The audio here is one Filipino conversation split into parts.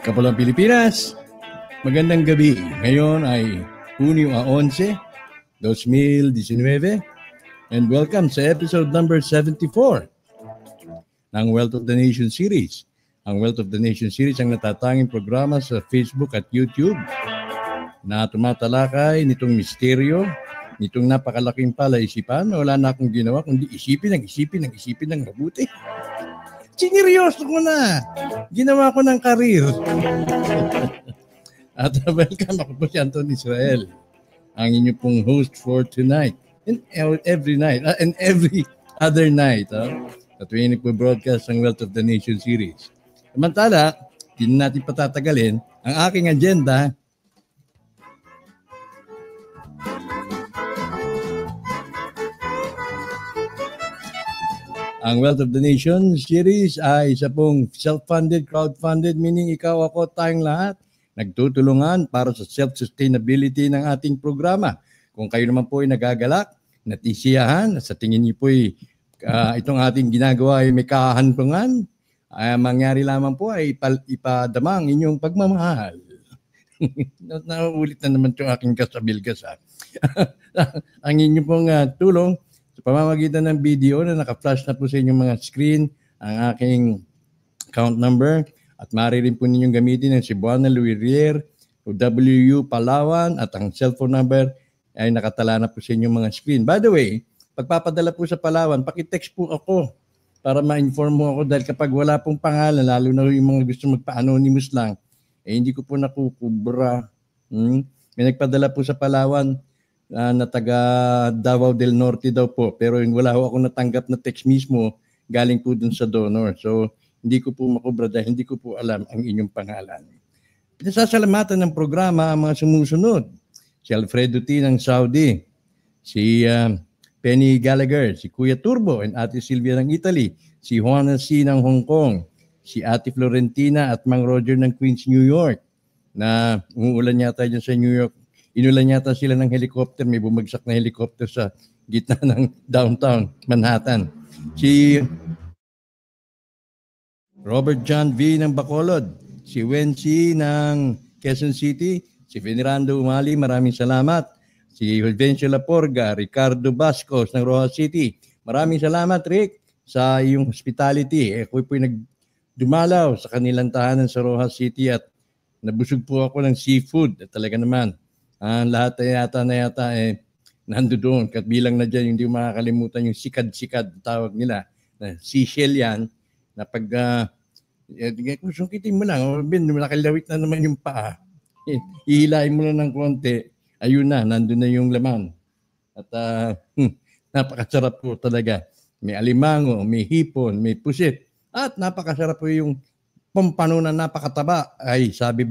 Kapulang Pilipinas, magandang gabi. Ngayon ay Hunyo 11, 2019, and welcome sa episode number 74 ng Wealth of the Nation series. Ang Wealth of the Nation series ang natatanging programa sa Facebook at YouTube na tumatalakay nitong misteryo, nitong napakalaking palaisipan na wala na akong ginawa kundi isipin ng mabuti. Sineryoso ko na. Ginawa ko ng karir. At welcome, ako po si Anton Israel, ang inyo pong host for tonight and every night and every other night. At tuwing nagpo-broadcast ang Wealth of the Nation series. Samantala, hindi natin patatagalin ang aking agenda. Ang Wealth of the Nation series ay isa pong self-funded, crowd-funded, meaning ikaw, ako, tayong lahat nagtutulungan para sa self-sustainability ng ating programa. Kung kayo naman po ay nagagalak, natisiyahan, sa tingin niyo po ay itong ating ginagawa ay may kahantungan, mangyari lamang po ay ipadamang inyong pagmamahal. Nauulit na naman ito aking kasabilgas. Ang inyong pong tulong sa pamamagitan ng video na naka-flash na po sa inyong mga screen ang aking account number at maaari rin po ninyong gamitin ang Cebuana Luirier o WU Palawan at ang cellphone number ay nakatala na po sa inyong mga screen. By the way, pagpapadala po sa Palawan, pakitext po ako para ma-inform mo ako dahil kapag wala pong pangalan, lalo na yung mga gusto magpa-anonymous lang, hindi ko po nakukubra. May nagpadala po sa Palawan na taga Davao del Norte daw po. Pero wala ho ako natanggap na text mismo galing po dun sa donor. So, hindi ko po makubra dahil hindi ko po alam ang inyong pangalan. Pinasasalamatan ng programa ang mga sumusunod. Si Alfredo T. ng Saudi, si Penny Gallagher, si Kuya Turbo and Ate Silvia ng Italy, si Juana C. ng Hong Kong, si Ate Florentina at Mang Roger ng Queens, New York, na umuulan yata dyan sa New York. Inulan yata sila ng helicopter, may bumagsak na helicopter sa gitna ng downtown Manhattan. Si Robert John V. ng Bacolod, si Wency ng Quezon City, si Venerando Umali, maraming salamat. Si Fulvencio Laporga, Ricardo Bascos ng Rojas City, maraming salamat Rick sa iyong hospitality. Ako po'y nagdumalaw sa kanilang tahanan sa Rojas City at nabusog po ako ng seafood. At talaga naman, lahat na yata nando doon. Bilang na dyan, hindi makakalimutan yung sikad-sikad tawag nila. Na seashell yan, na pag kung sungkitin mo lang, nakilawit na naman yung paa. Ihilain mo lang ng konti, ayun na, nandun na yung laman. At napakasarap po talaga. May alimango, may hipon, may pusit. At napakasarap po yung pampano na napakataba. Ay, sabi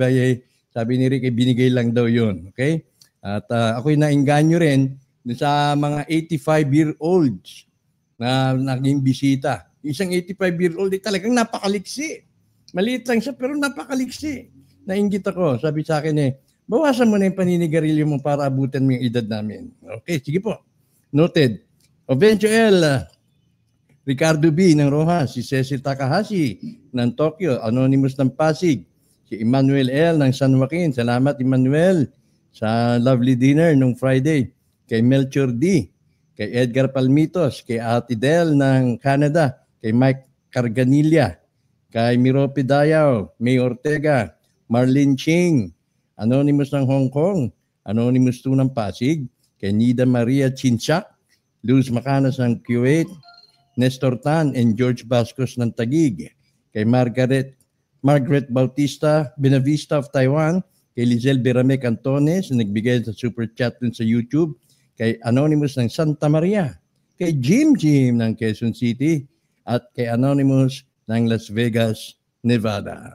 ni Rick, binigay lang daw yun. Okay? At ako'y nainganyo rin sa mga 85-year-olds na naging bisita. Isang 85-year-old talagang napakaliksi. Maliit lang siya pero napakaliksi. Nainggit ako. Sabi sa akin bawasan mo na yung paninigarilyo mo para abutan mo yung edad namin. Okay, sige po. Noted. Ovencio L. Ricardo B. ng Rojas. Si Cecil Takahashi ng Tokyo. Anonymous ng Pasig. Si Emmanuel L. ng San Joaquin. Salamat, Emmanuel, sa lovely dinner nung Friday. Kay Melchor D. Kay Edgar Palmitos. Kay Ate Del ng Canada. Kay Mike Carganilla. Kay Mirope Dayaw. May Ortega. Marlene Ching. Anonymous ng Hong Kong. Anonymous 2 ng Pasig, kay Nida Maria Chinchak, Luz Macanas ng Kuwait, Nestor Tan and George Bascos ng Taguig, kay Margaret Bautista Benavista of Taiwan, kay Lizelle Beramek Antones na nagbigay sa super chat dun sa YouTube, kay Anonymous ng Santa Maria, kay Jim ng Quezon City, at kay Anonymous ng Las Vegas, Nevada.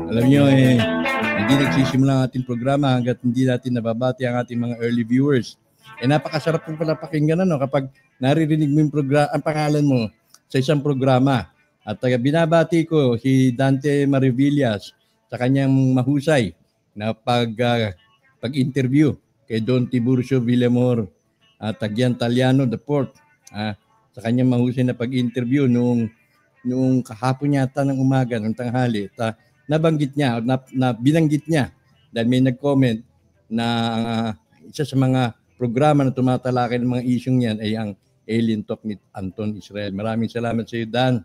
Alam niyo, hindi nagsisimula ang ating programa hanggat hindi natin nababati ang ating mga early viewers. Napakasarap po pala pakinggan kapag naririnig mo yung ang pangalan mo sa isang programa. At binabati ko si Dante Marivillas sa kanyang mahusay na pag-interview kay Don Tiburcio Villamor at Tagyan Taliano IV. Sa kanyang mahusay na pag-interview noong kahapon yata ng umaga, ng tanghali. Nabanggit niya, binanggit niya dahil may nag-comment na isa sa mga programa na tumatalakay ng mga isyong yan ay ang Alien Talk ni Anton Israel. Maraming salamat sa iyo, Dan.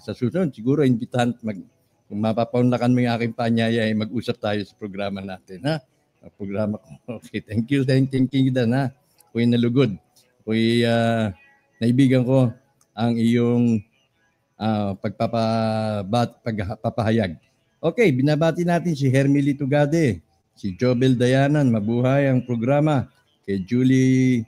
Sa susunod, siguro imbitahan, kung mapapaunlakan mo yung aking paanyaya, mag-usap tayo sa programa natin. Programa ko. Okay, thank you, Dan. Ako'y nalugod. Ako'y naibigan ko ang iyong pagpapahayag. Okay, binabati natin si Hermely Tugade, si Jobel Dayanan, mabuhay ang programa, kay Julie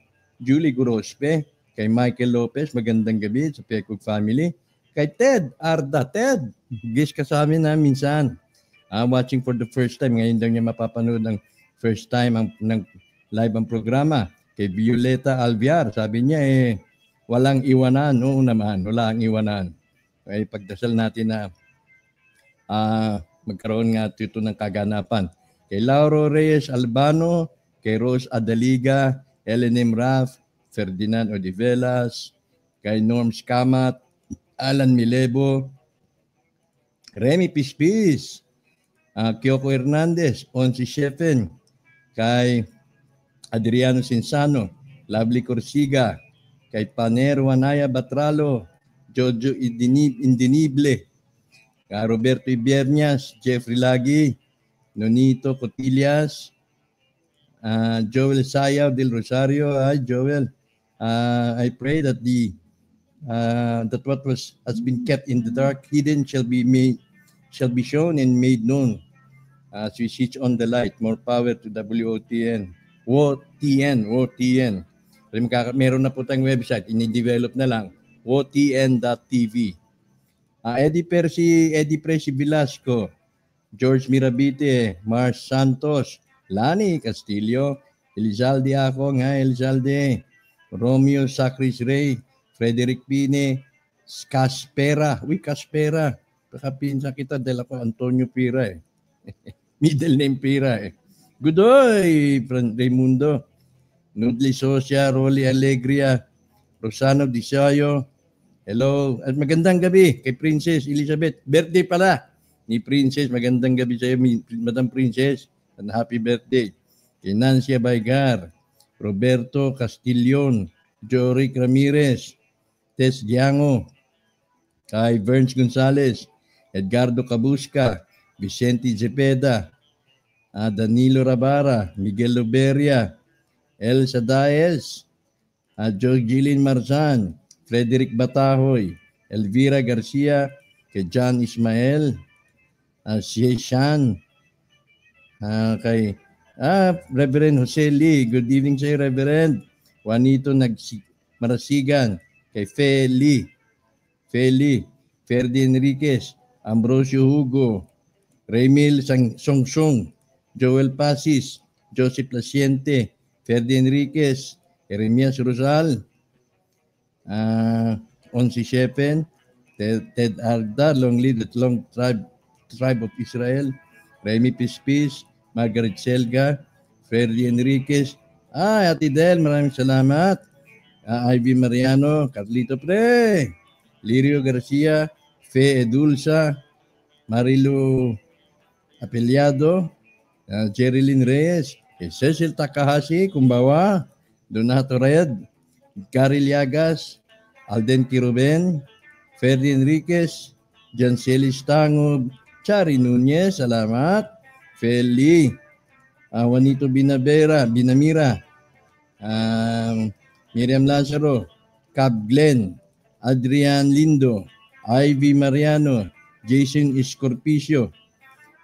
Gurospe, kay Michael Lopez, magandang gabi sa Pekog Family, kay Ted Arda. Ted, guest ka sa amin minsan. Watching for the first time, ngayon daw niya mapapanood ng first time ng live ang programa. Kay Violeta Alviar, sabi niya walang iwanan. Oo naman, walang iwanan. Ay pagdasal natin na magkaroon nga ito ng kaganapan. Kay Lauro Reyes Albano, kay Rose Adaliga, Elenem Raff, Ferdinand Odivelas, kay Norm Scamat, Alan Milebo, Remy Pispis, Kyoko Hernandez, Onsi Shefen, kay Adriano Sinsano, Lovely Corsiga, kay Paner Wanaya Batralo, Jojo Indinible, kay Roberto Ibernias, Jeffrey Lagi, Nonito Cotillas, Joel Sayaw del Rosario. Hi Joel. I pray that that what has been kept in the dark hidden shall be shown and made known as we switch on the light. More power to WOTN. WOTN. Meron na po tayong website, ini-develop na lang, wotn.tv. Eddie Presi Velasco, George Mirabite, Mars Santos, Lani Castillo, Elizalde Akong, Elizalde, Romeo Sacris Ray, Frederick Pine, Caspera. Caspera. Kakapinsa kita dahil ako Antonio Pira Middle name Pira Good day, Raimundo. Nudli Socia, Rolly Alegria, Rosano Disayo. Hello. At magandang gabi kay Princess Elizabeth. Birthday pala ni Princess. Magandang gabi sa iyo, Madam Princess. And happy birthday. Kay Nancy Baygar, Roberto Castillon, Joric Ramirez, Tess Diango, kay Verns Gonzalez, Edgardo Cabusca, Vicente Zepeda, Danilo Rabara, Miguel Loberia, Elsa Daez, Jillian Marzan, Frederick Batahoy, Elvira Garcia, kay John Ismael, Shan, kay Reverend Jose Lee. Good evening sa iyo, Reverend. Juanito Marasigan, kay Feli, Ferdi Enriquez, Ambrosio Hugo, Raymil Songsong, Joel Pasis, Joseph Laciente, Ferdi Enriquez, Jeremias Rosal, Onsi Shepen, Ted Arda, Long Live the Long Tribe of Israel, Remy Pispis, Margaret Selga, Ferdi Enriquez, Ate Del, maraming salamat. Ivy Mariano, Carlito Lirio Garcia, Fe Edulsa, Marilu Apelyado, Jerilyn Reyes, kay Cecil Takahashi, Kumbawa, Donato Red, Gary Liagas, Alden Kiruben, Ferdi Enriquez, Jancelis Tangob, Chari Nunez, salamat. Feli, Juanito Binamira, Miriam Lazaro, Cab Glenn, Adrian Lindo, Ivy Mariano, Jason Escorpicio,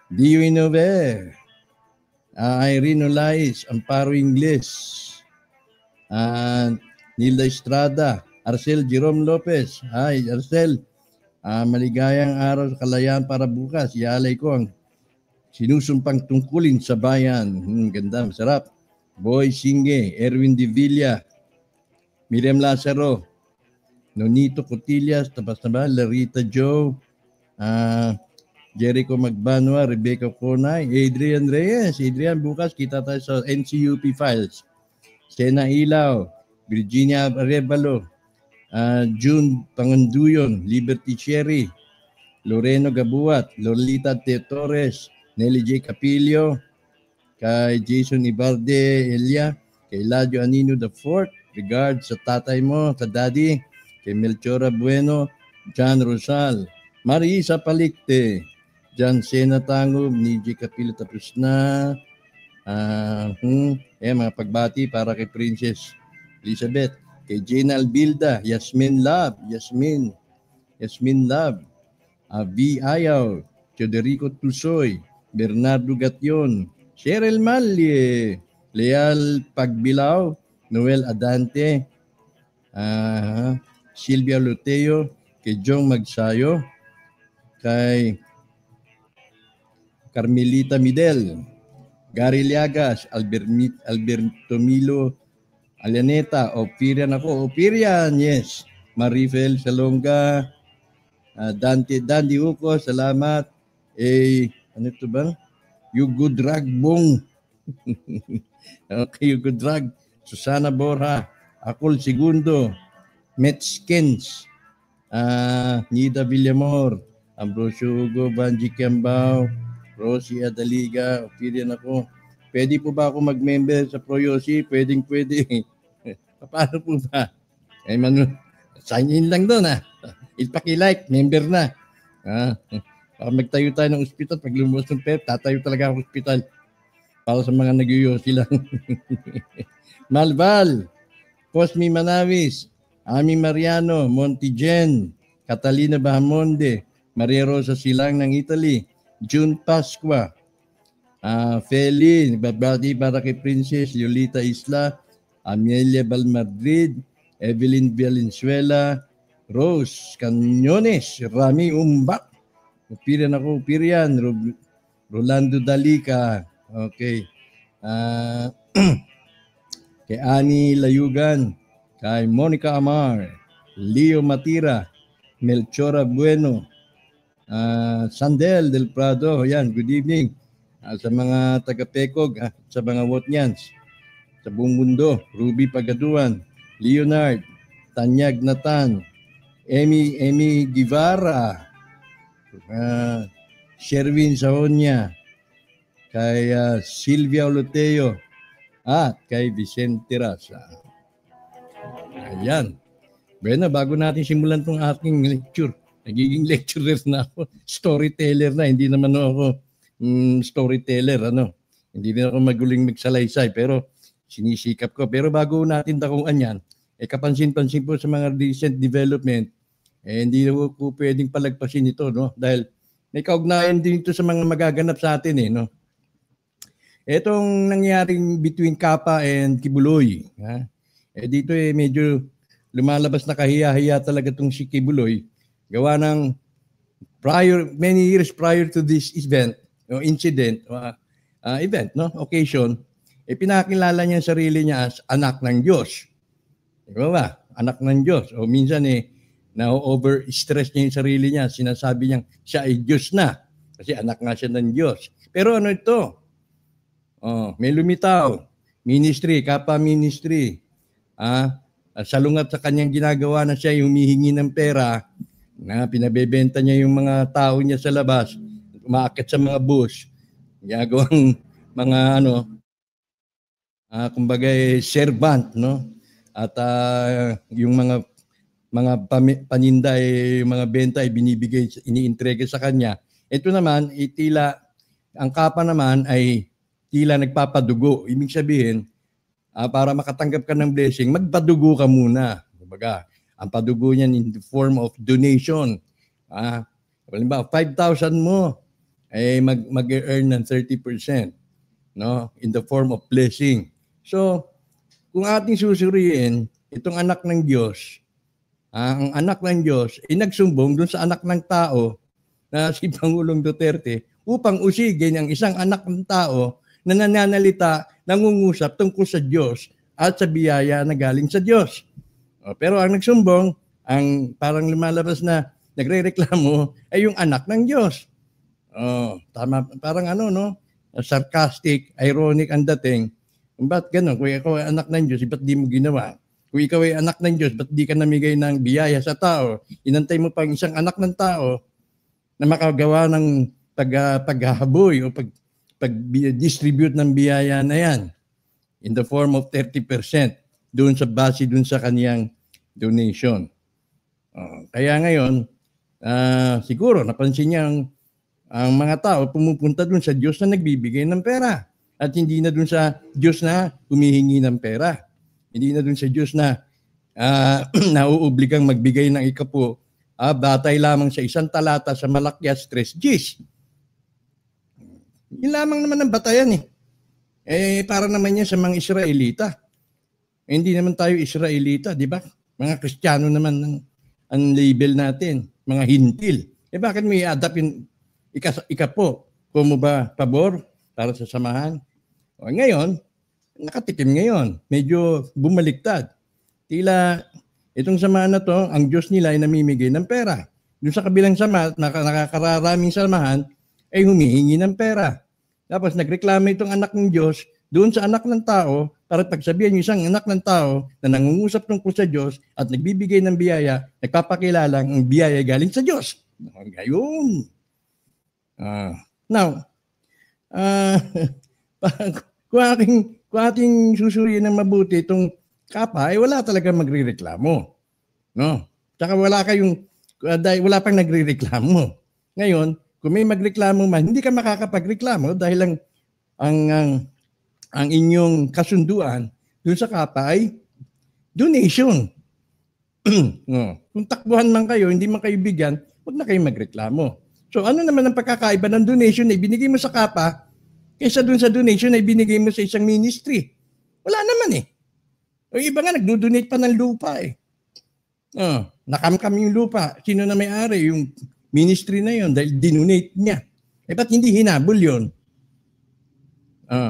Dio Inover, Irene Olais, Amparo Ingles, Nilda Estrada, Arcel Jerome Lopez. Hi, Arcel. Maligayang araw sa kalayaan para bukas. Ialay ko ang sinusumpang tungkulin sa bayan. Ganda, masarap. Boy Singe, Erwin De Villa, Miriam Lazaro, Nonito Cotillas, tapos na ba? Larita Joe, Jericho Magbanwa, Rebecca Conay, Adrian Reyes. Adrian, bukas kita tayo sa NCUP Files. Sena Ilaw, Virginia Arevalo, June Panganduyon, Liberty Cherry, Loreno Gabuat, Lolita T. Torres, Nelly J. Capilio, kay Jason Ibarde Elia, kay Eladio Anino IV, regards sa tatay mo, sa daddy, kay Melchora Bueno, John Rosal, Marisa Palikte, John Sena Tangob, ni J. Capilio tapos na, mga pagbati para kay Princess Elizabeth, kay Gina Albilda, Yasmin Love, V. Ayaw, Choderico Tusoy, Bernardo Gatyon, Cheryl Malye, Leal Pagbilao, Noel Adante, Silvia Luteo, kay Jong Magsayo, kay Carmelita Midel, Gary Liagas, Alberto Milo, Alaneta, Opirian ako. Opirian, yes. Marifel Salonga, Dandy Uco, salamat. Ano ito ba? Yugo Drag Bong. Okay, Yugo Drag. Susana Borja, Akol Segundo, Metskins, Nida Villamor, Ambrosio Hugo, Banji Kiambao, Rosie Adaliga, Opirian ako. Pwede po ba ako mag-member sa ProYosi? Pwede. Paano po ba? Sign in lang doon Ipaki-like, member na. Para magtayo tayo ng ospital, pag lumabas ng pera, tatayo talaga ang ospital. Para sa mga nag-yosi lang. Malval, Cosme Manawis, Ami Mariano, Montigen, Catalina Bahamonde, Maria Rosa Silang ng Italy, June Pasqua, Feli, babati para kay Princess Yolita Isla, Amelia Balmadrid, Evelyn Valenzuela, Rose Canyones, Rami Umbak, Upirian, Rolando Dalica, okay. Kay Ani Layugan, kay Monica Amar, Leo Matira, Melchora Bueno, Sandel Del Prado, yan, good evening. Sa mga taga-Pecog, sa mga Wotnyans, sa buong mundo, Ruby Pagaduan, Leonard, Tanyag Natan, Amy Guevara, Sherwin Sahonia, kay Silvia Oloteo, at kay Vicente Rasa. Ayan. Bueno, bago natin simulan tong ating lecture, nagiging lecturer na ako, storyteller na, hindi naman ako storyteller, Hindi din ako maguling magsalaysay, pero sinisikap ko. Pero bago natin dakuan yan, kapansin-pansin po sa mga recent development, hindi ko pwedeng palagpasin ito, Dahil may kaugnayan din ito sa mga magaganap sa atin, Etong nangyaring between Kapa and Kibuloy, dito medyo lumalabas na kahiya-hiya talaga itong si Kibuloy, gawa ng many years prior to this incident, occasion, pinakilala niya ang sarili niya as anak ng Diyos. Diba ba? Anak ng Diyos. O minsan na-over-stress niya yung sarili niya. Sinasabi niya siya ay Diyos na. Kasi anak nga siya ng Diyos. Pero ano ito? May lumitaw. Ministry, Kapa Ministry. Salungat sa kanyang ginagawa na siya yung humihingi ng pera, na pinabebenta niya yung mga tao niya sa labas, umaakit sa mga bus, ginagawang mga kumbaga servant, no? At yung paninda, yung mga benta ay binibigay, iniintrega sa kanya. Ito naman, tila, ang kapa naman ay tila nagpapadugo. Ibig sabihin, para makatanggap ka ng blessing, magpadugo ka muna. Kumbaga, ang padugo niyan in the form of donation. Halimbawa, 5,000 mo, ay mag-earn ng 30%, no? In the form of blessing. So, kung ating susuriin, itong anak ng Diyos, ang anak ng Diyos, nagsumbong dun sa anak ng tao na si Pangulong Duterte upang usigin ang isang anak ng tao na nananalita, nangungusap tungkol sa Diyos at sa biyaya na galing sa Diyos. Pero ang nagsumbong, ang parang lumalabas na nagrereklamo ay yung anak ng Diyos. Tama, parang sarcastic, ironic ang dating. Ba't gano'n? Kung ikaw ay anak ng Diyos, ba't di mo ginawa? Kung ikaw ay anak ng Diyos, ba't di ka namigay ng biyaya sa tao? Inantay mo pang isang anak ng tao na makagawa ng paghahaboy o pag-distribute ng biyaya na yan in the form of 30% doon sa kaniyang donation. Kaya ngayon, siguro napansin niya ang mga tao pumupunta doon sa Diyos na nagbibigay ng pera at hindi na doon sa Diyos na humihingi ng pera. Hindi na doon sa Diyos na nauobligang magbigay ng ikapo batay lamang sa isang talata sa Malakias 3:10. Yun lamang naman ang batayan para naman yan sa mga Israelita. Hindi naman tayo Israelita, di ba? Mga Kristiyano naman ang label natin, mga hintil. Bakit mo i-adapt yung ikapo? Kung mo ba pabor para sa samahan? Ngayon, nakatikim ngayon. Medyo bumaliktad. Tila itong samahan na to, ang Diyos nila ay namimigay ng pera. Doon sa kabilang samahan, nakakararaming samahan, ay humihingi ng pera. Tapos nagreklamo itong anak ng Diyos doon sa anak ng tao para pagsabihan yung isang anak ng tao na nangungusap tungkol sa Diyos at nagbibigay ng biyaya, nagpapakilala ang biyaya galing sa Diyos. Ngayon. Now, kung ating susuriin ng mabuti itong kapa, ay wala talaga magrereklamo. No? Tsaka wala pang nagrereklamo. Ngayon, kung may magreklamo man, hindi ka makakapagreklamo dahil ang inyong kasunduan dun sa kapa ay donation. No. Kung takbuhan man kayo, hindi man kayo bigyan, huwag na kayo magreklamo. So ano naman ang pagkakaiba ng donation na ibinigay mo sa kapa kaysa dun sa donation na ibinigay mo sa isang ministry? Wala naman O iba nga, nagdo-donate pa ng lupa nakamkam yung lupa. Sino na may-ari? Yung ministry na yon dahil dinonate niya. Ba't hindi hinabol yun?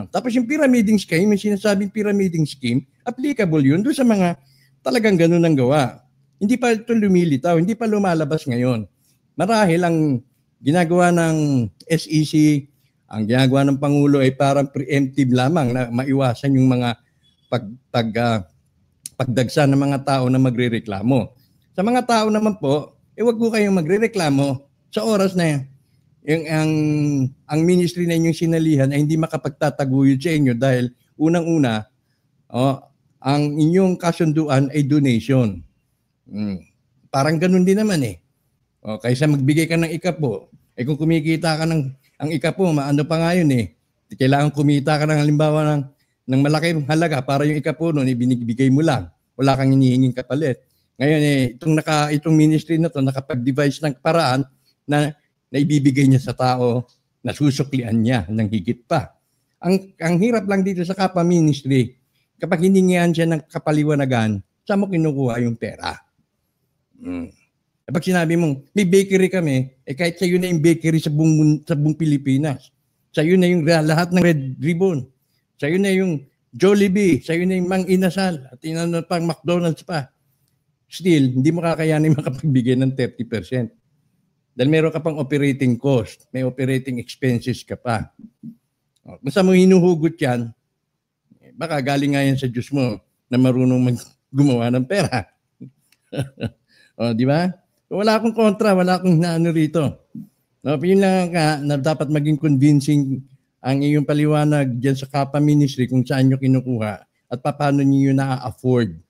Tapos yung pyramiding scheme, yung sinasabing pyramiding scheme, applicable yun doon sa mga talagang ganun ang gawa. Hindi pa ito lumilitaw, hindi pa lumalabas ngayon. Marahil ang ginagawa ng SEC, ang ginagawa ng Pangulo ay parang preemptive lamang na maiwasan yung mga pagdagsa ng mga tao na magrereklamo. Sa mga tao naman po, wag po kayong magrereklamo sa oras na ang ministry na inyong sinalihan ay hindi makapagtataguyod sa inyo dahil unang-una, ang inyong kasunduan ay donation. Parang ganun din naman kaysa magbigay ka ng ikapo, kung kumikita ka ang ikapo, ano pa nga yun kailangan kumita ka ng halimbawa ng malaking halaga para yung ikapo noon ibinibigay mo lang. Wala kang hinihinging kapalit. Ngayon itong ministry na to nakapag-devise ng paraan na ibibigay niya sa tao na susuklian niya ng higit pa. Ang hirap lang dito sa kapa ministry, kapag hiningihan siya ng kapaliwanagan, saan mo kinukuha yung pera? Kapag sinabi mong, may bakery kami, kahit sa'yo na yung bakery sa buong Pilipinas. Sa'yo na yung lahat ng Red Ribbon. Sa'yo na yung Jollibee. Sa'yo na yung Mang Inasal. At pang McDonald's pa. Still, hindi mo kakayanin makapagbigay ng 30%. Dahil meron ka pang operating cost. May operating expenses ka pa. Kung saan mo hinuhugot yan, baka galing nga yan sa Diyos mo na marunong gumawa ng pera. Di ba? Wala akong kontra, wala akong naano rito. Yun lang na dapat maging convincing ang iyong paliwanag dyan sa Kappa Ministry kung saan nyo kinukuha at paano nyo na-afford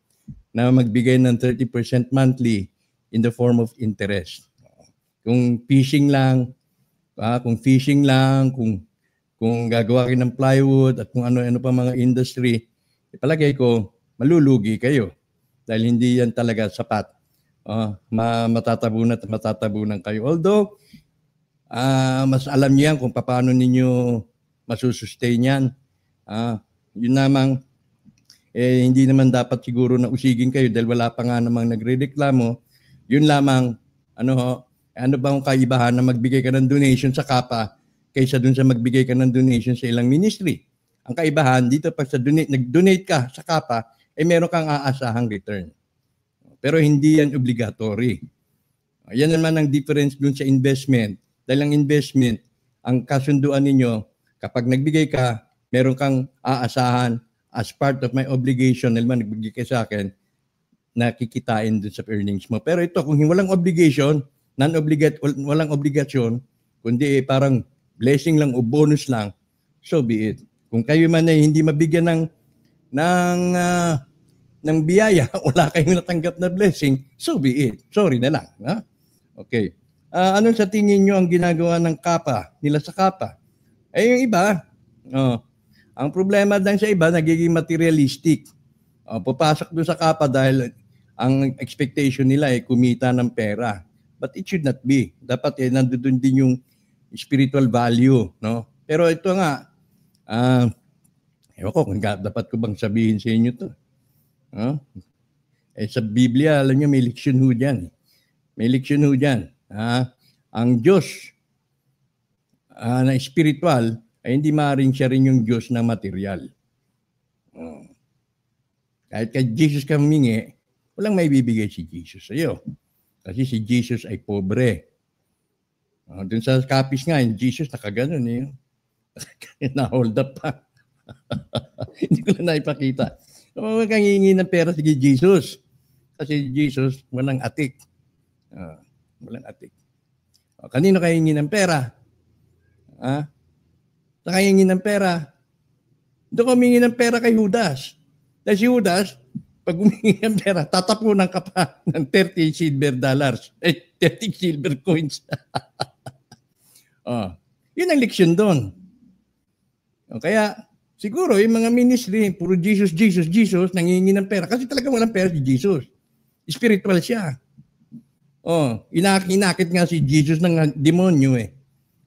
na magbigay ng 30% monthly in the form of interest. Kung fishing lang, kung gagawa kayo ng plywood at kung ano-ano pa mga industry, ipalagay ko, malulugi kayo dahil hindi yan talaga sapat. Matatabunan kayo. Although, mas alam niyo yan kung paano ninyo masusustain yan. Yun namang, hindi naman dapat siguro na usigin kayo dahil wala pa nga namang nagre-reklamo. Yun lamang, ano ba ang kaibahan na magbigay ka ng donation sa Kappa kaysa dun sa magbigay ka ng donation sa ilang ministry? Ang kaibahan, dito pag nag-donate ka sa Kappa, meron kang aasahang return. Pero hindi yan obligatory. Yan naman ang difference dun sa investment. Dahil ang investment, ang kasunduan ninyo, kapag nagbigay ka, meron kang aasahan as part of my obligation, naman nagbigay ka sa akin, nakikitain dun sa earnings mo. Pero ito, kung walang obligation, walang obligasyon, kundi parang blessing lang o bonus lang, so be it. Kung kayo man ay hindi mabigyan ng biyaya, wala kayong natanggap na blessing, so be it. Sorry na lang. Ha? Okay. Ano sa tingin nyo ang ginagawa ng Kappa, nila sa Kappa? Yung iba, ang problema lang sa iba, nagiging materialistic. Papasok doon sa Kappa dahil ang expectation nila ay kumita ng pera. But it should not be. Dapat nandoon din yung spiritual value. No? Pero ito nga, ewan ko kung dapat ko bang sabihin sa inyo to. Sa Biblia, alam nyo, may leksyon ho dyan. May leksyon ho dyan. Ang Diyos na spiritual ay hindi maaaring siya rin yung Diyos na material. Kahit kay Jesus ka humingi, walang may bibigay si Jesus sa iyo. Kasi si Jesus ay pobre. Doon sa copies nga, yung Jesus nakaganon eh. Na-hold up pa. Hindi ko na naipakita. Huwag kang hihingi ng pera si Jesus. Kasi Jesus, walang atik. Walang atik. Kanino kayo hihingi ng pera? Sa kayo hihingi ng pera? Doon ka humingi ng pera kay Judas. Dahil si Judas, pag humingi ng pera, tatapunan ka pa ng 30 silver dollars. 30 silver coins. Yun ang leksyon doon. Kaya, siguro, yung mga ministry, puro Jesus, nangihingi ng pera. Kasi talaga walang pera si Jesus. Spiritual siya. Inakit nga si Jesus ng demonyo eh.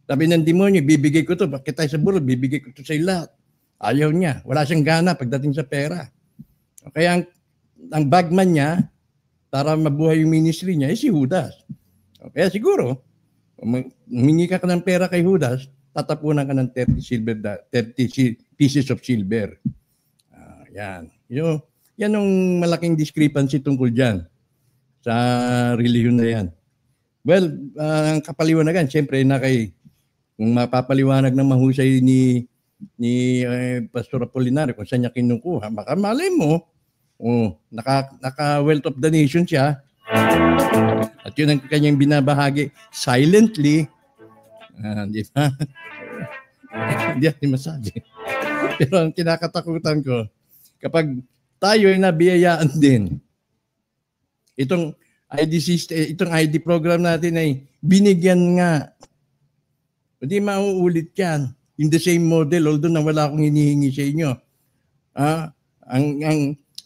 Sabi ng demonyo, bibigay ko to. Bakit tayo sa burol? Bibigay ko to sa lahat. Ayaw niya. Wala siyang gana pagdating sa pera. Kaya ang bagman niya, para mabuhay yung ministry niya, si Judas. Kaya siguro, humingi ka ng pera kay Judas, tatapunan ka ng 30 pieces of silver. Yan. Yan ang malaking discrepancy tungkol dyan sa religion na yan. Well, ang kapaliwanagan, siyempre, kung mapapaliwanag ng mahusay ni Pastor Apolinario kung saan niya kinukuha, baka malay mo, naka-wealth of the nation siya, at yun ang kanyang binabahagi silently. Di ba? Hindi natin masabi. Pero ang kinakatakutan ko, kapag tayo ay nabiyayaan din, itong ID program natin ay binigyan nga. Hindi mauulit yan. In the same model, although na wala akong hinihingi sa inyo.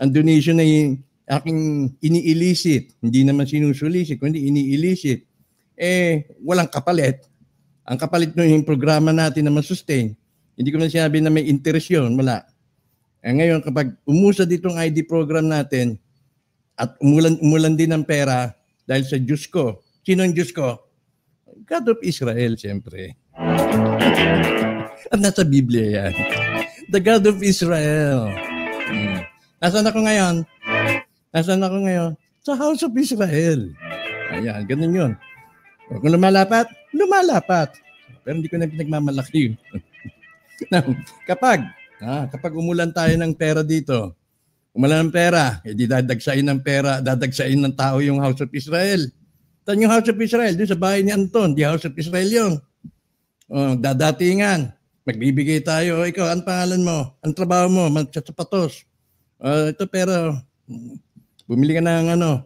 Ang donation ay aking ini-elicit. Hindi naman sinusulisit, kundi ini-elicit. Walang kapalit. Ang kapalit nun yung programa natin na masustain. Hindi ko na sinabi na may interest yun. Wala. Ngayon, kapag umusad itong ID program natin at umulan din ng pera dahil sa Diyos ko. Sino ang Diyos ko? God of Israel, siyempre. At nasa Biblia yan. The God of Israel. Nasaan ako ngayon? Sa House of Israel. Ayan, ganun yun. Kung lumalapat. Pero hindi ko na pinagmamalaki yun. Now, kapag umulan tayo ng pera dito, umulan ng pera, di dadagsain ng pera, dadagsain ng tao yung House of Israel. Tan yung House of Israel, doon sa bahay ni Anton, di House of Israel yun. Dadatingan. Magbibigay tayo. Ikaw, ang pangalan mo? Ang trabaho mo? Magsasapatos. Ito pero, bumili ka ng ano.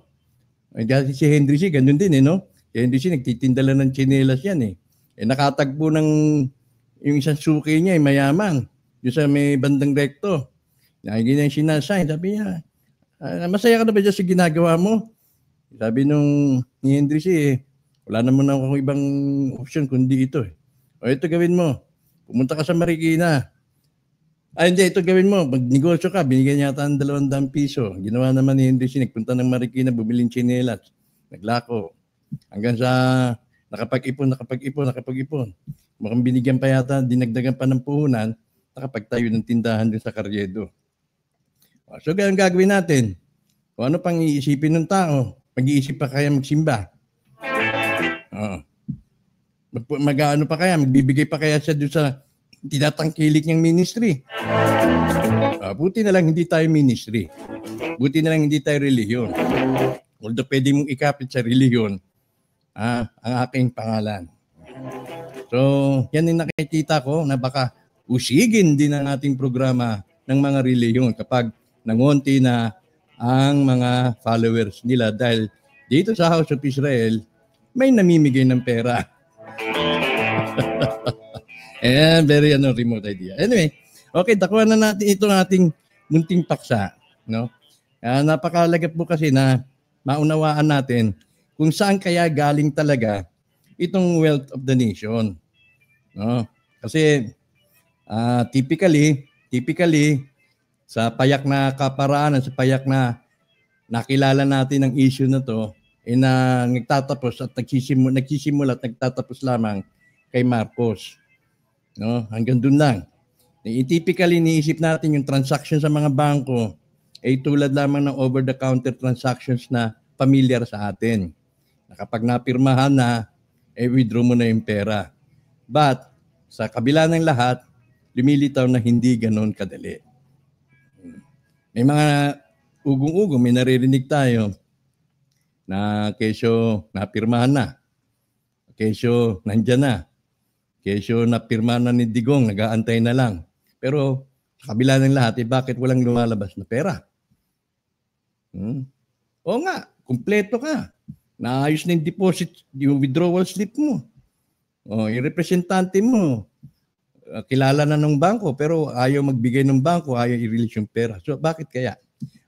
Dati si Henry C, ganun din no? Si Henry C, nagtitinda lang ng tsinelas yan nakatagpo ng yung isang suki niya, mayaman. Yung sa may bandang rekto. Lagi niya yung sinasign. Sabi niya, masaya ka na ba dyan sa ginagawa mo? Sabi nung ni Henry C, wala naman akong ibang option kundi ito. O ito gawin mo. Pumunta ka sa Marikina. Hindi, ito gawin mo. Magnegosyo ka. Binigyan niya ata ng 200 piso. Ginawa naman ni Henry C. Nagpunta ng Marikina, bumiling tsinelas. Naglako. Hanggang sa nakapag-ipon. Mukhang binigyan pa yata, dinagdagan pa ng puhunan, nakapagtayo ng tindahan din sa Carriedo. So, ganun gagawin natin. Kung ano pang iisipin ng tao, mag-iisip pa kaya magsimba. Mag-ano pa kaya, magbibigay pa kaya siya doon sa tinatangkilik niyang ministry. Buti na lang hindi tayo ministry. Buti na lang hindi tayo relihiyon. Although pwede mong ikapit sa relihiyon, ang aking pangalan. So, yan yung nakikita ko na baka usigin din ang ating programa ng mga relihiyon kapag nangonti na ang mga followers nila dahil dito sa House of Israel, may namimigay ng pera. Very remote idea. Anyway, okay, dakuha na natin ito ating munting paksa. No? Napakalagap po kasi na maunawaan natin kung saan kaya galing talaga itong wealth of the nation. No? Kasi typically, sa payak na kaparaanan, sa payak na nakilala natin ang issue na to, na nagtatapos at nagsisimula at nagtatapos lamang kay Marcos. No? Hanggang dun lang. Typically, niisip natin yung transaction sa mga bangko ay tulad lamang ng over-the-counter transactions na familiar sa atin. Na kapag napirmahan na, withdraw mo na yung pera. But, sa kabila ng lahat, lumilitaw na hindi ganon kadali. May mga ugong-ugong, may naririnig tayo na kesyo napirmahan na, kesyo nandyan na, kesyo napirmahan na ni Digong, nag-aantay na lang. Pero sa kabila ng lahat, bakit walang lumalabas na pera? Oo nga, kumpleto ka. Naayos na yung deposit, yung withdrawal slip mo. Yung representante mo, kilala na ng bangko pero ayaw magbigay ng bangko, ayaw i-release yung pera. So bakit kaya?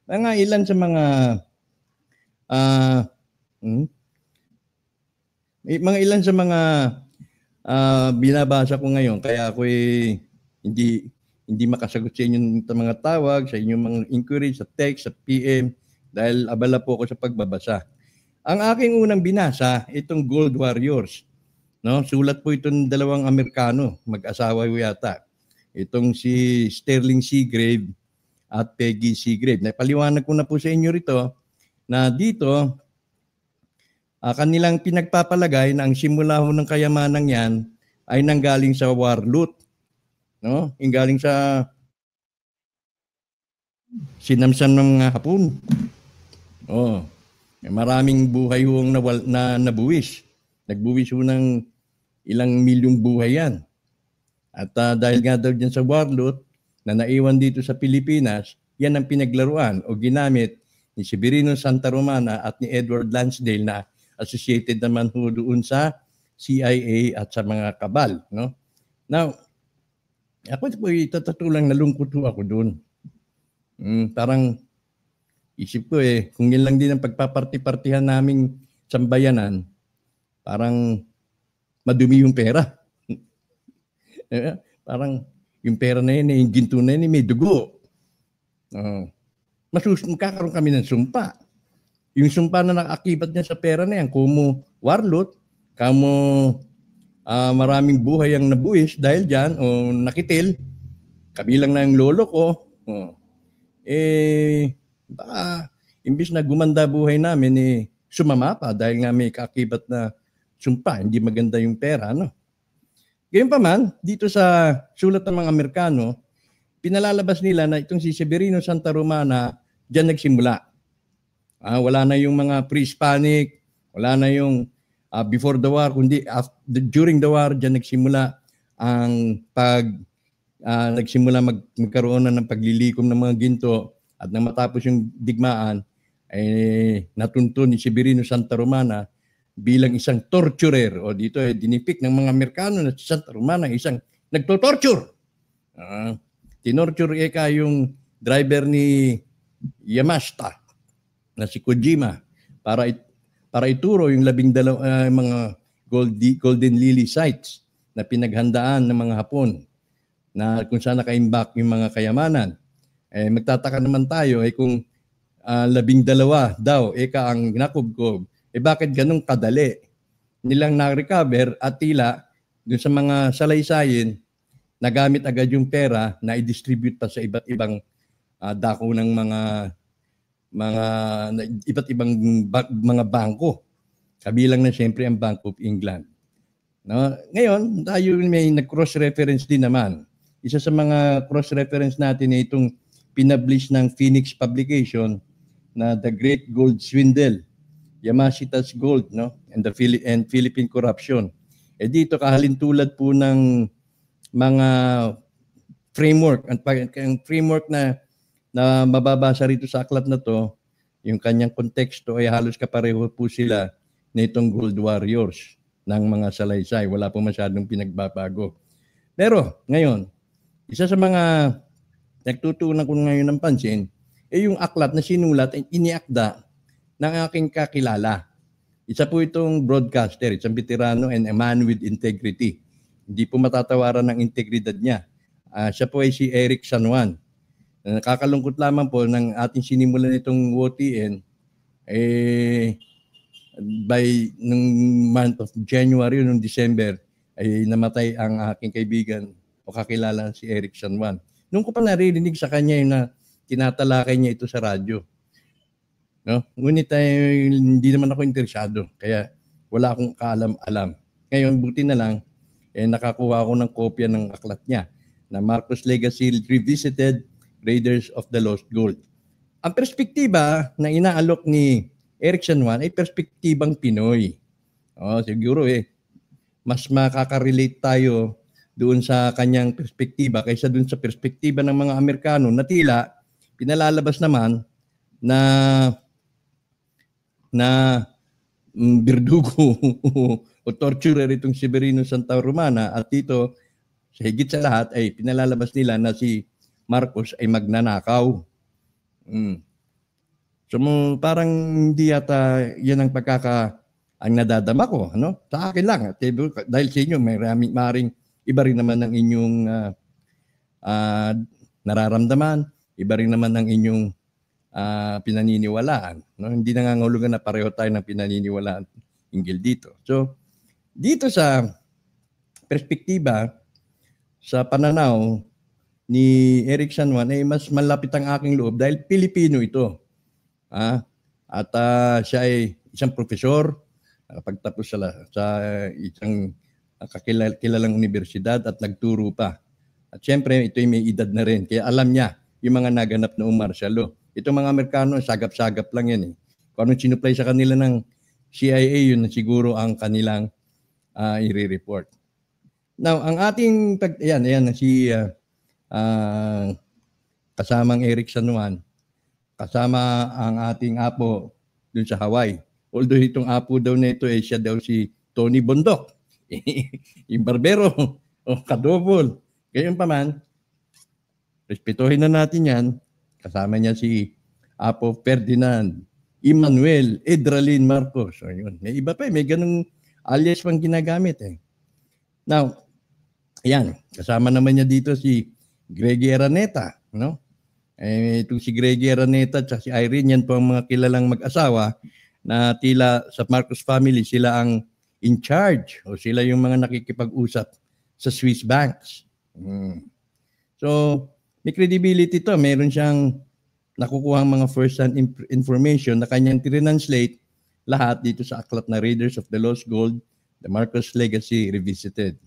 Mga ilan sa mga binabasa ko ngayon kaya ako hindi makasagot sa inyong mga tawag, sa inyong mga inquiry, sa text, sa PM dahil abala po ako sa pagbabasa. Ang aking unang binasa, itong Gold Warriors. No, sulat po itong dalawang Amerikano, mag-asawa yata. Itong si Sterling Seagrave at Peggy Seagrave. Napaliwanag ko na po sa inyo rito na dito kanilang pinagpapalagay na ang simula ho ng kayamanang yan ay nanggaling sa war loot. No? Yung galing sa sinamsan ng Hapon. Maraming buhay huwang na nabuwis. Nagbuwis ho ng ilang milyong buhay yan. At dahil nga daw dyan sa war loot na naiwan dito sa Pilipinas, yan ang pinaglaruan o ginamit ni Severino Santa Romana at ni Edward Lansdale na associated naman ho doon sa CIA at sa mga kabal. No? Now, ako po itatulang nalungkot ho ako doon. Parang isip ko kung yan lang din ang pagpaparti-partihan naming sambayanan, parang madumi yung pera. Parang yung pera na yun, yung ginto na yun, may dugo. Magkakaroon kami ng sumpa. Yung sumpa na nakakibat niya sa pera na yan, kumo warlot, kamo maraming buhay ang nabuwis dahil dyan, o nakitil, kabilang na yung lolo ko, baka imbis na gumanda buhay namin, sumama pa dahil nga may kakibat na sumpa, hindi maganda yung pera, no? Gayun pa man, dito sa sulat ng mga Amerikano, pinalalabas nila na itong si Severino Santa Romana, dyan nagsimula. Wala na yung mga pre-Hispanic, wala na yung before the war, kundi during the war, dyan nagsimula ang nagsimula magkaroon na ng paglilikom ng mga ginto at nang matapos yung digmaan, natunto ni Severino Santa Romana bilang isang torturer. O dito dinipik ng mga Amerikano na si Santa Romana isang nagtotorture. Tinorture yung driver ni Yamashita na si Kojima para ituro yung 12 mga Golden Lily sites na pinaghandaan ng mga Hapon na kung saan nakaimbak yung mga kayamanan. Magtataka naman tayo kung 12 daw ang nakubkob, bakit ganun kadali nilang na-recover at tila dun sa mga salay-sayin nagamit agad yung pera na i-distribute pa sa iba't ibang dako ng mga iba't ibang mga bangko. Kabilang na siyempre ang Bank of England. No? Ngayon, tayo may nag-cross-reference din naman. Isa sa mga cross-reference natin ay itong pinablish ng Phoenix Publication na The Great Gold Swindle, Yamashita's Gold, no? and Philippine Corruption. Dito kahalintulad po ng mga framework, ang framework na mababasa rito sa aklat na to, yung kanyang konteksto ay halos kapareho po sila na itong Gold Warriors ng mga salaysay. Wala po masyadong pinagbabago. Pero ngayon, isa sa mga nagtutunan ko ngayon ng pansin yung aklat na sinulat at iniakda ng aking kakilala. Isa po itong broadcaster, isang veterano and a man with integrity. Hindi po matatawaran ng integridad niya. Siya po ay si Eric San Juan. Nakakalungkot lamang po ng ating sinimulan itong OTN by nung month of January, nung December, ay namatay ang aking kaibigan o kakilala si Eric San Juan. Nung ko pa naririnig sa kanya yung na tinatalakay niya ito sa radyo. No? Ngunit hindi naman ako interesado, kaya wala akong kaalam-alam. Ngayon, buti na lang, nakakuha ako ng kopya ng aklat niya na Marcos Legacy Revisited, Raiders of the Lost Gold. Ang perspektiba na inaalok ni Eric San Juan ay perspektibang Pinoy. Siguro mas makaka-relate tayo doon sa kanyang perspektiba kaysa doon sa perspektiba ng mga Amerikano na tila pinalalabas naman na birdugo o torturer itong Severino Santa Romana at dito sa higit sa lahat ay pinalalabas nila na si Marcos ay magnanakaw. So parang hindi yata yan ang ang nadadama ko. Ano? Sa akin lang. Dahil sa inyo, maring iba rin naman ang inyong nararamdaman, iba rin naman ang inyong pinaniniwalaan. No? Hindi nangangahulugan na pareho tayo ng pinaniniwalaan hinggil dito. So, dito sa perspektiba, sa pananaw ni Eric San Juan, ay mas malapit ang aking loob dahil Pilipino ito. At siya ay isang profesor, nakapagtapos sa isang kilalang universidad at nagturo pa. At syempre, ito ay may edad na rin. Kaya alam niya yung mga naganap na martial law. Itong mga Amerikano, sagap-sagap lang yan. Kung anong sinupply sa kanila ng CIA, yun na siguro ang kanilang i-report. Now, ang ating, ayan si kasamang Eric San Juan, kasama ang ating apo dun sa Hawaii. Although itong apo daw na ito, siya daw si Tony Bondok. Yung barbero, kadobol. Gayon pa man, respetuhin na natin yan. Kasama niya si Apo Ferdinand Emmanuel Edralin Marcos. So, yun. May iba pa, may ganung alias pang ginagamit. Now, ayan, kasama naman niya dito si Greggy Araneta. No? Itong si Greggy Araneta at si Irene, yan po ang mga kilalang mag-asawa na tila sa Marcos family, sila ang in charge o sila yung mga nakikipag-usap sa Swiss banks. So, may credibility to. Meron siyang nakukuha mga first-hand information na kanyang trinanslate lahat dito sa aklat na Raiders of the Lost Gold, The Marcos Legacy Revisited.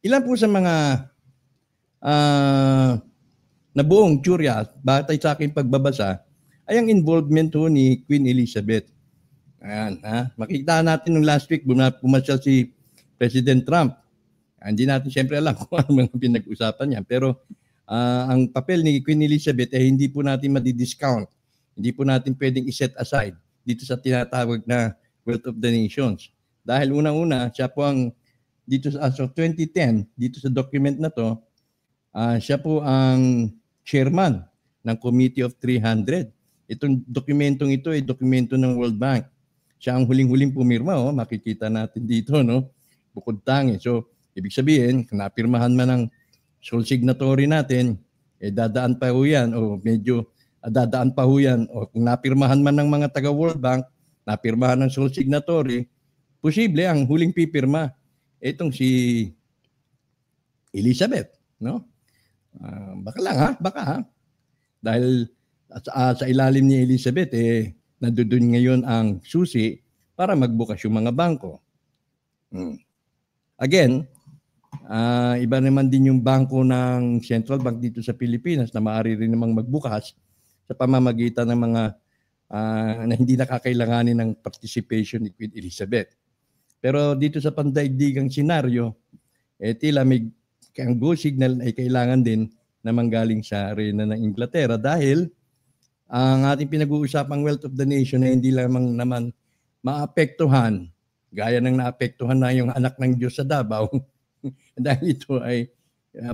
Ilan po sa mga nabuong tsurya, batay sa aking pagbabasa, ay ang involvement ho ni Queen Elizabeth. Ayan, makikita natin nung last week, pumasyal si President Trump. Hindi natin siyempre alam kung ano mga pinag-usapan niya. Pero ang papel ni Queen Elizabeth ay hindi po natin madi-discount. Hindi po natin pwedeng i-set aside dito sa tinatawag na Wealth of the Nations. Dahil unang-una, siya po ang dito as of 2010, dito sa document na to, siya po ang chairman ng Committee of 300. Itong dokumentong ito ay dokumento ng World Bank. Siya ang huling-huling pumirma, makikita natin dito, no? Bukod tangi. So, ibig sabihin, kung napirmahan man ng sole signatory natin, dadaan pa ho yan, o medyo dadaan pa ho yan, o kung napirmahan man ng mga taga-World Bank, napirmahan ng sole signatory, posible ang huling pipirma itong si Elizabeth, no? Baka lang ha, baka ha. Dahil sa ilalim ni Elizabeth, nandoon ngayon ang susi para magbukas yung mga bangko. Again, iba naman din yung bangko ng Central Bank dito sa Pilipinas na maaari rin namang magbukas sa pamamagitan ng mga na hindi nakakailanganin ng participation ni Queen Elizabeth. Pero dito sa pandaigdigang senaryo, tila may ang go signal ay kailangan din na manggaling sa Reyna ng Inglaterra dahil ang ating pinag-uusapang Wealth of the Nation ay hindi lamang naman maapektuhan gaya ng naapektuhan na yung anak ng Diyos sa Davao dahil ito ay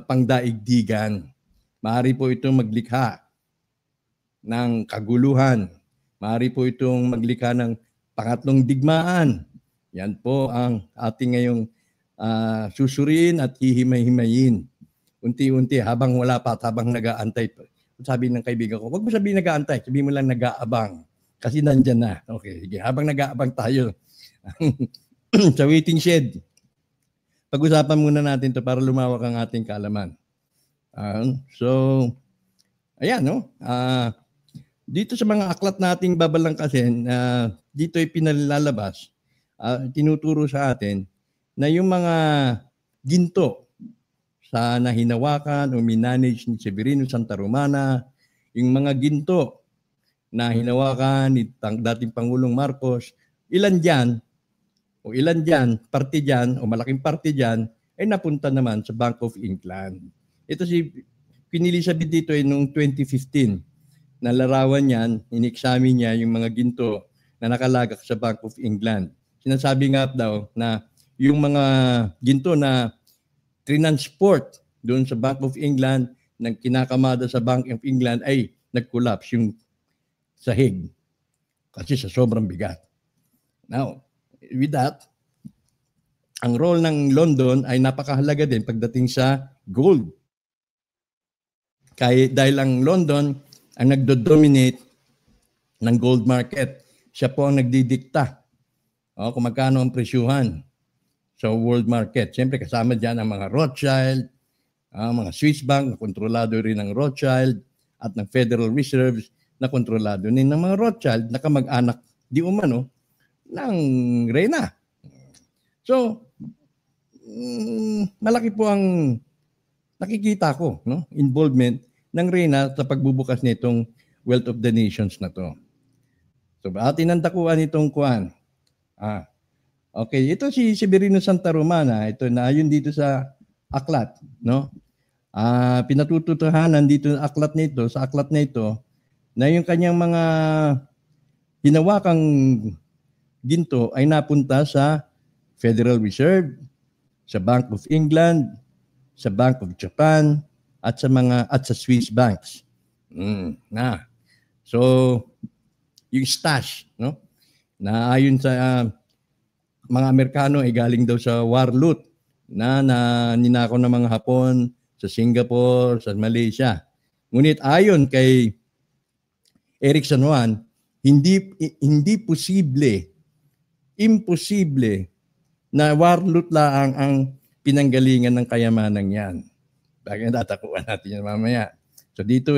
pangdaigdigan. Maaari po itong maglikha ng kaguluhan. Maaari po itong maglikha ng pangatlong digmaan. Yan po ang ating ngayong susuriin at hihimay-himayin. Unti-unti habang wala pa at habang nag-aantay. Sabi ng kaibigan ko, wag mo sabihin nag-aantay, sabihin mo lang nag-aabang. Kasi nandyan na. Okay, sige. Habang nag-aabang tayo sa waiting shed, pag-usapan muna natin to para lumawak ang ating kaalaman. So, ayan, no? Dito sa mga aklat nating babalangkasin, dito ay pinalalabas, tinuturo sa atin na yung mga ginto sa nahinawakan o minanage ni Severino Santa Romana, yung mga ginto na hinawakan ni dating Pangulong Marcos, ilan dyan, parte dyan, o malaking parte dyan, ay napunta naman sa Bank of England. Ito si Queen Elizabeth dito ay noong 2015. Nalarawan yan, in-examine niya yung mga ginto na nakalagak sa Bank of England. Sinasabi nga daw na yung mga ginto na transport doon sa Bank of England nang kinakamada sa Bank of England ay nag-collapse yung sahig kasi sa sobrang bigat. Now, with that, ang role ng London ay napakahalaga din pagdating sa gold. Dahil ang London ang nagdo-dominate ng gold market. Siya po ang nagdidikta kung magkano ang presyuhan sa world market. Siyempre kasama dyan ang mga Rothschild, mga Swiss Bank na kontrolado rin ng Rothschild at ng Federal Reserves na kontrolado rin ng mga Rothschild na kamag-anak di umano ng Reyna. So, malaki po ang nakikita ko, no? Involvement ng Reyna sa pagbubukas nitong Wealth of the Nations na to. So, atin ang takuan itong kuan. Okay, ito si Severino Santa Romana, ito na ayon dito sa aklat, no? Pinatutuhanan dito sa aklat nito na yung kanyang mga hinawakang ginto ay napunta sa Federal Reserve, sa Bank of England, sa Bank of Japan at sa Swiss banks. So yung stash, no? Na ayon sa mga Amerikano ay galing daw sa war loot na ninakaw ng mga Hapon sa Singapore, sa Malaysia. Ngunit ayon kay Eric San Juan, hindi imposible na war loot lang ang pinanggalingan ng kayamanan yan. Bagay tatakuan natin yan mamaya. So dito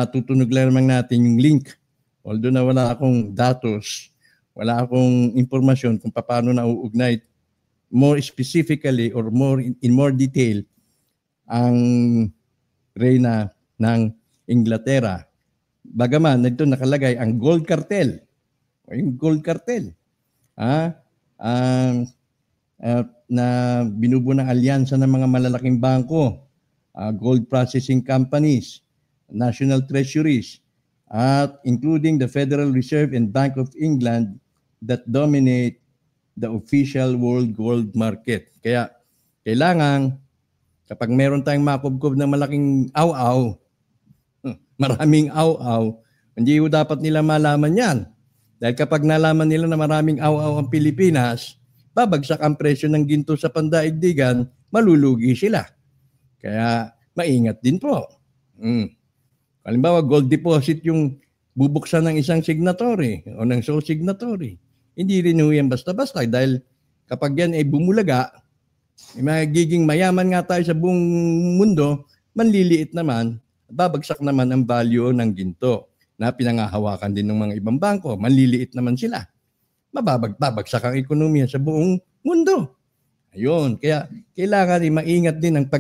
tutunog lang naman natin yung link. Although na wala akong datos, wala akong impormasyon kung paano nauugnay more specifically or in more detail ang Reyna ng Inglaterra. Bagaman, nito nakalagay ang gold cartel. O yung gold cartel. na binubuo ng alyansa ng mga malalaking bangko, gold processing companies, national treasuries, at including the Federal Reserve and Bank of England that dominate the official world gold market. Kaya kailangan kapag meron tayong makubkob ng malaking aw-aw, maraming aw-aw, hindi ho dapat nila malaman yan. Dahil kapag nalaman nila na maraming aw-aw ang Pilipinas, babagsak ang presyo ng ginto sa pandaigdigan, malulugi sila. Kaya maingat din po. Halimbawa, gold deposit yung bubuksan ng isang signatory o ng so-signatory. Hindi rin ho yan basta-basta dahil kapag yan ay bumulaga, magiging mayaman nga tayo sa buong mundo, manliliit naman, babagsak naman ang value ng ginto na pinangahawakan din ng mga ibang bangko. Manliliit naman sila. Babagsak ang ekonomiya sa buong mundo. Ayun, kaya kailangan maingat din ang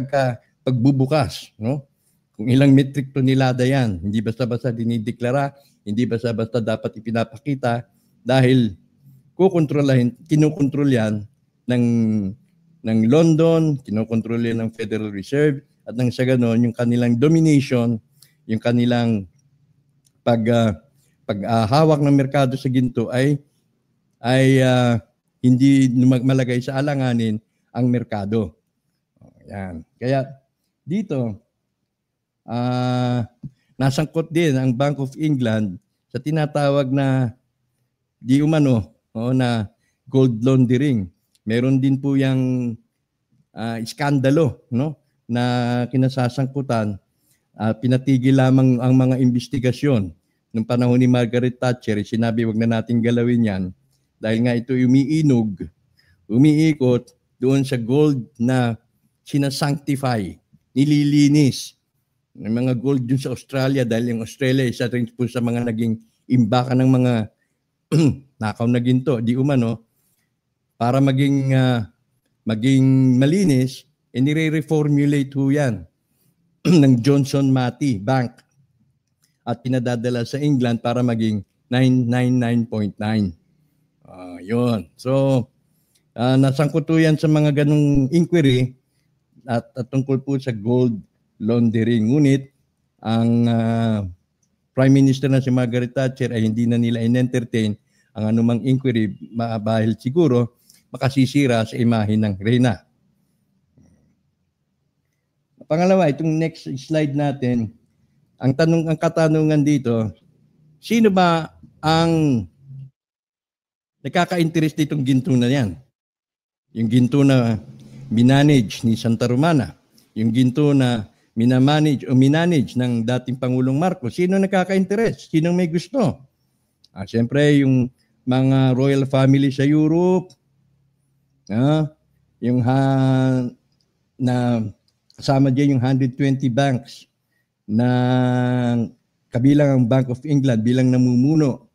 pagbubukas, no? Kung ilang metric tonelada yan, hindi basta-basta dinideklara, hindi basta-basta dapat ipinapakita dahil kinukontrol yan ng London, kinukontrol yan ng Federal Reserve at nang sa ganon, yung kanilang domination, yung kanilang paghawak ng merkado sa ginto ay hindi malagay sa alanganin ang merkado. Yan. Kaya dito, nasangkot din ang Bank of England sa tinatawag na di umano na gold laundering. Meron din po yung iskandalo, no, na kinasasangkutan. Pinatigil lamang ang mga investigasyon. Nung panahon ni Margaret Thatcher, sinabi wag na natin galawin yan dahil nga ito umiikot doon sa gold na sinasanctify, nililinis. May mga gold dun sa Australia dahil yung Australia isa rin po sa mga naging imbakan ng mga nakaw na ginto. Di umano, para maging malinis, nire-reformulate ho yan ng Johnson Matthey Bank at pinadadala sa England para maging 999.9. Yun. So, nasangkot po yan sa mga ganong inquiry at tungkol po sa gold laundering. Ngunit, ang Prime Minister na si Margaret Thatcher ay hindi na nila in-entertain ang anumang inquiry dahil siguro makasisira sa imahe ng reyna. Pangalawa, itong next slide natin, ang katanungan dito, sino ba ang nakaka-interest ditong ginto na yan? Yung ginto na minanage ni Santa Romana, yung ginto na minanage ng dating Pangulong Marcos, sino nakaka-interest? Sino may gusto? Siyempre, yung mga royal family sa Europe, yung na kasama dyan yung 120 banks na kabilang ang Bank of England bilang namumuno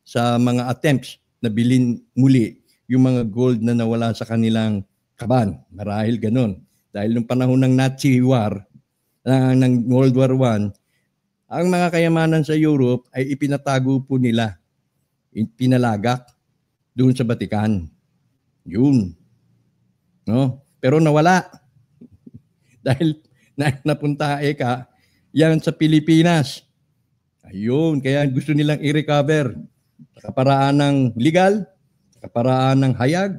sa mga attempts na bilhin muli yung mga gold na nawala sa kanilang kaban. Marahil ganun. Dahil nung panahon ng Nazi War, ng World War I, ang mga kayamanan sa Europe ay ipinatago po nila, pinalagak doon sa Vatican. Yun. No? Pero nawala. Dahil napunta yan sa Pilipinas. Ayun, kaya gusto nilang i-recover sa kaparaan ng legal, sa kaparaan ng hayag,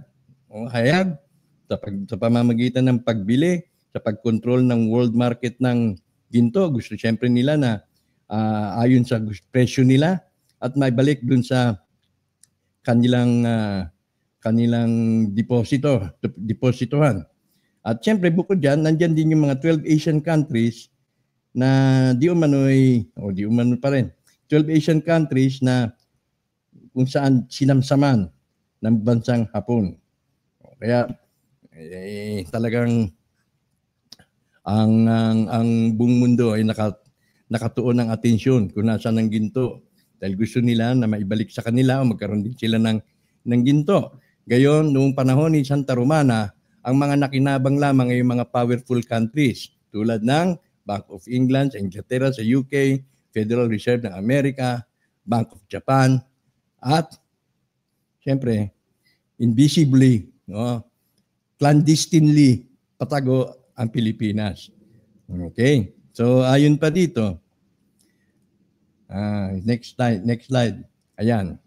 sa pamamagitan ng pagbili, sa pagkontrol ng world market ng ginto. Gusto siyempre nila na ayon sa presyo nila at may balik dun sa kanilang depositohan. At siyempre bukod dyan, nandyan din yung mga 12 Asian countries na di umano pa rin. 12 Asian countries na kung saan sinamsaman ng bansang Hapon. Kaya talagang ang buong mundo ay nakatuon ng atensyon kung nasaan ang ginto. Dahil gusto nila na maibalik sa kanila o magkaroon din sila ng ginto. Gayon, noong panahon ni Santa Romana, ang mga nakinabang lamang ay yung mga powerful countries tulad ng Bank of England sa Inglaterra, sa UK, Federal Reserve ng Amerika, Bank of Japan, at siyempre, invisibly, no, clandestinely patago ang Pilipinas. Okay. So ayon pa dito, next slide. Ayan.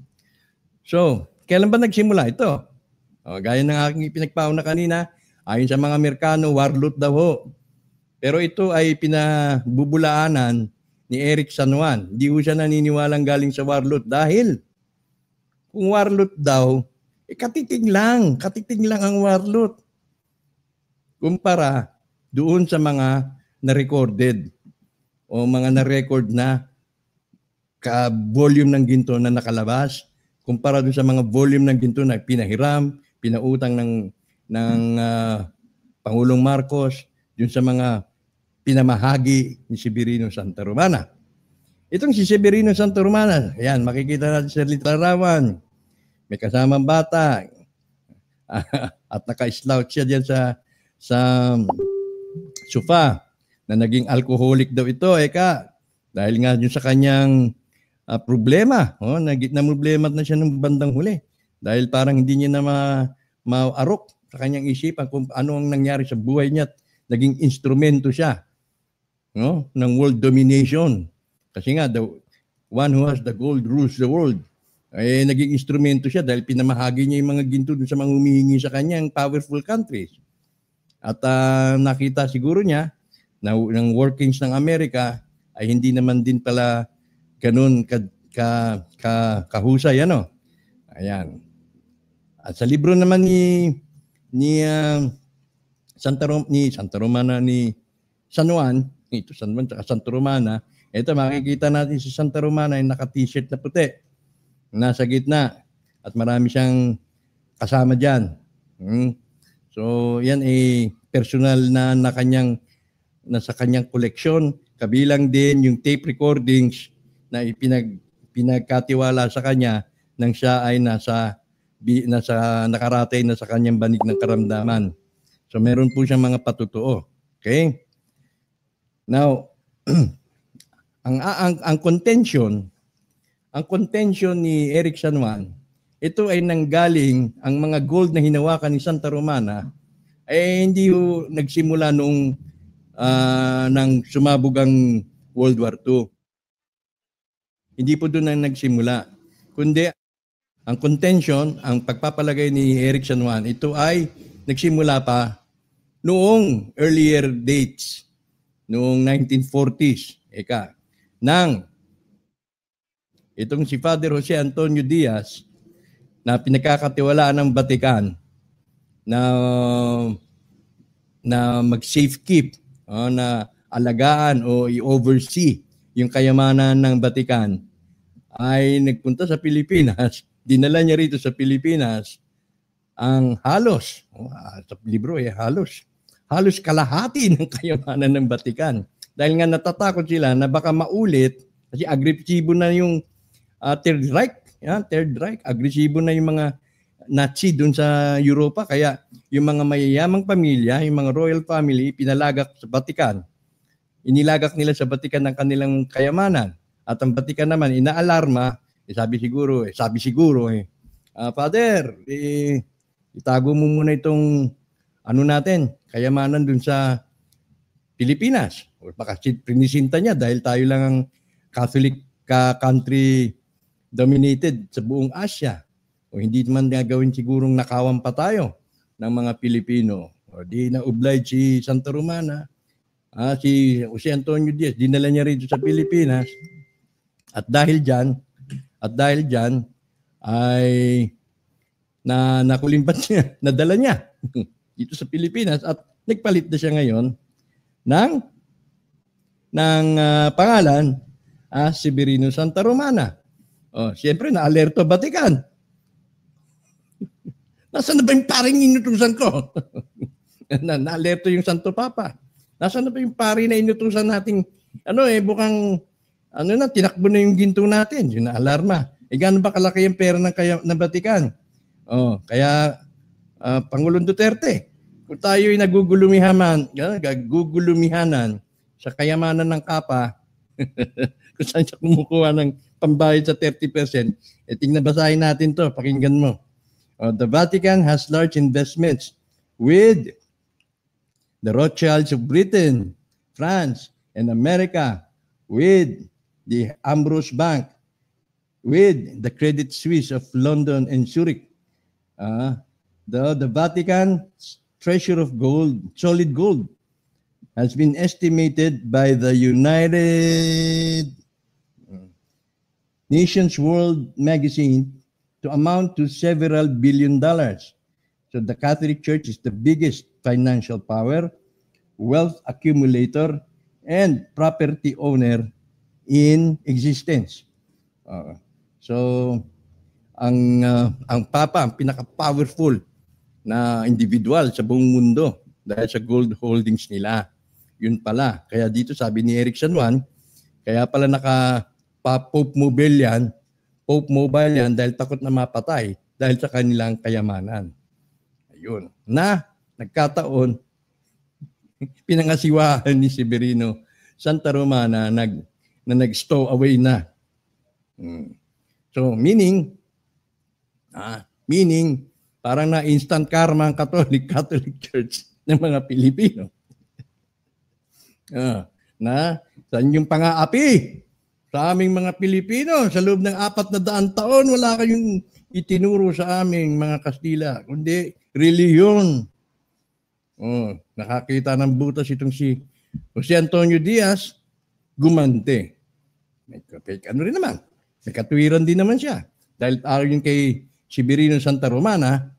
So, kailan ba nagsimula ito? Gaya ng aking pinagpauna kanina, ayon sa mga Amerikano, warlord daw ho. Pero ito ay pinabubulaanan ni Eric San Juan. Hindi ho siya naniniwalang galing sa warlord dahil kung warlord daw, katiting lang ang warlord. Kumpara doon sa mga na-recorded o mga na-record na ka-volume ng ginto na nakalabas, kumpara doon sa mga volume ng ginto na pinahiram, pinautang ng Pangulong Marcos, doon sa mga pinamahagi ni Severino Santa Romana. Itong si Severino Santa Romana, ayan, makikita natin sa larawan. May kasamang bata at naka-slouch siya diyan sa sofa na naging alcoholic daw ito, dahil nga yun sa kanyang problema. Na-problema na siya ng bandang huli dahil parang hindi niya na maarok sa kanyang isipan kung ano ang nangyari sa buhay niya at naging instrumento siya ng world domination. Kasi nga, the one who has the gold rules the world. Naging instrumento siya dahil pinamahagi niya yung mga ginto sa mga humihingi sa kanyang powerful countries. At nakita siguro niya na ng workings ng Amerika ay hindi naman din pala ganun kahusay. Ayan. At sa libro naman ni Santa Romana ni San Juan, ito San Juan at Santa Romana, ito makikita natin si Santa Romana ay naka-t-shirt na puti, nasa gitna at marami siyang kasama diyan. So yan ay personal na nasa kanyang koleksyon, kabilang din yung tape recordings na pinagkatiwala sa kanya nang siya ay nasa nakaratay na sa kanyang banig ng karamdaman. So meron po siyang mga patutuo. Okay? Now, ang contention ni Eric San Juan, ito ay nanggaling, ang mga gold na hinawakan ni Santa Romana ay hindi ho nagsimula noong nang sumabog ang World War II. Hindi po doon na nagsimula. Kundi ang contention, ang pagpapalagay ni Eric San Juan, ito ay nagsimula pa noong earlier dates, noong 1940s, nang itong si Father Jose Antonio Diaz na pinagkakatiwalaan ng Vatican na mag-safekeep, na alagaan o i-oversee yung kayamanan ng Vatican, ay nagpunta sa Pilipinas. Dinala niya rito sa Pilipinas ang halos, sa libro halos kalahati ng kayamanan ng Vatican. Dahil nga natatakot sila na baka maulit, kasi agresibo na yung Third Reich, agresibo na yung mga Nazi doon sa Europa, kaya yung mga mayayamang pamilya, yung mga royal family, pinalagak sa Vatican. Inilagak nila sa Vatican ang kanilang kayamanan. At ang Vatican naman, inaalarma, sabi siguro, Father, itago mo muna itong kayamanan dun sa Pilipinas. O baka prinisinta niya dahil tayo lang ang Catholic country dominated sa buong Asia. O hindi man gagawin sigurong nakawan pa tayo ng mga Pilipino. O di na-oblige si Santa Romana, si Jose Antonio Diaz, dinala niya rito sa Pilipinas. At dahil dyan ay nakulimbat niya, nadala niya dito sa Pilipinas at nagpalit na siya ngayon ng pangalan Severino Santa Romana. Siyempre na-alerto Vatican. Nasaan na ba yung paring inutusan ko? Na-alerto yung Santo Papa. Nasaan na ba yung pari na inutusan nating bukang tinakbo na yung ginto natin, yung na-alarma. Gano'n ba kalaki yung pera ng Vatican? Kaya Pangulong Duterte, kung tayo'y nagugulumihanan sa kayamanan ng Kapa, kung saan siya kumukuha ng pambayad sa 30%, tingnan basahin natin to, pakinggan mo. The Vatican has large investments with the Rothschilds of Britain, France, and America, with the Ambrose Bank, with the Credit Suisse of London and Zurich. The Vatican's treasure of gold, solid gold, has been estimated by the United Nations World Magazine to amount to several billion dollars. So the Catholic Church is the biggest financial power, wealth accumulator, and property owner in existence. So ang Papa, ang pinaka-powerful na individual sa buong mundo dahil sa gold holdings nila. Yun pala. Kaya dito sabi ni Eric San Juan, kaya pala Pope Mobile yan dahil takot na mapatay dahil sa kanilang kayamanan. Ayun. Na nagkataon, pinangasiwahan ni Severino Santa Romana na nag-stow away na. So meaning parang na instant karma ang Catholic Church ng mga Pilipino. Na saan yung pang-aapi sa aming mga Pilipino sa loob ng 400 taon, wala kayong itinuro sa aming mga Kastila, kundi reliyon. Nakakita ng butas itong si Jose Antonio Diaz, gumante. May ano rin naman, may katuwiran din naman siya. Dahil ayon kay Severino Santa Romana,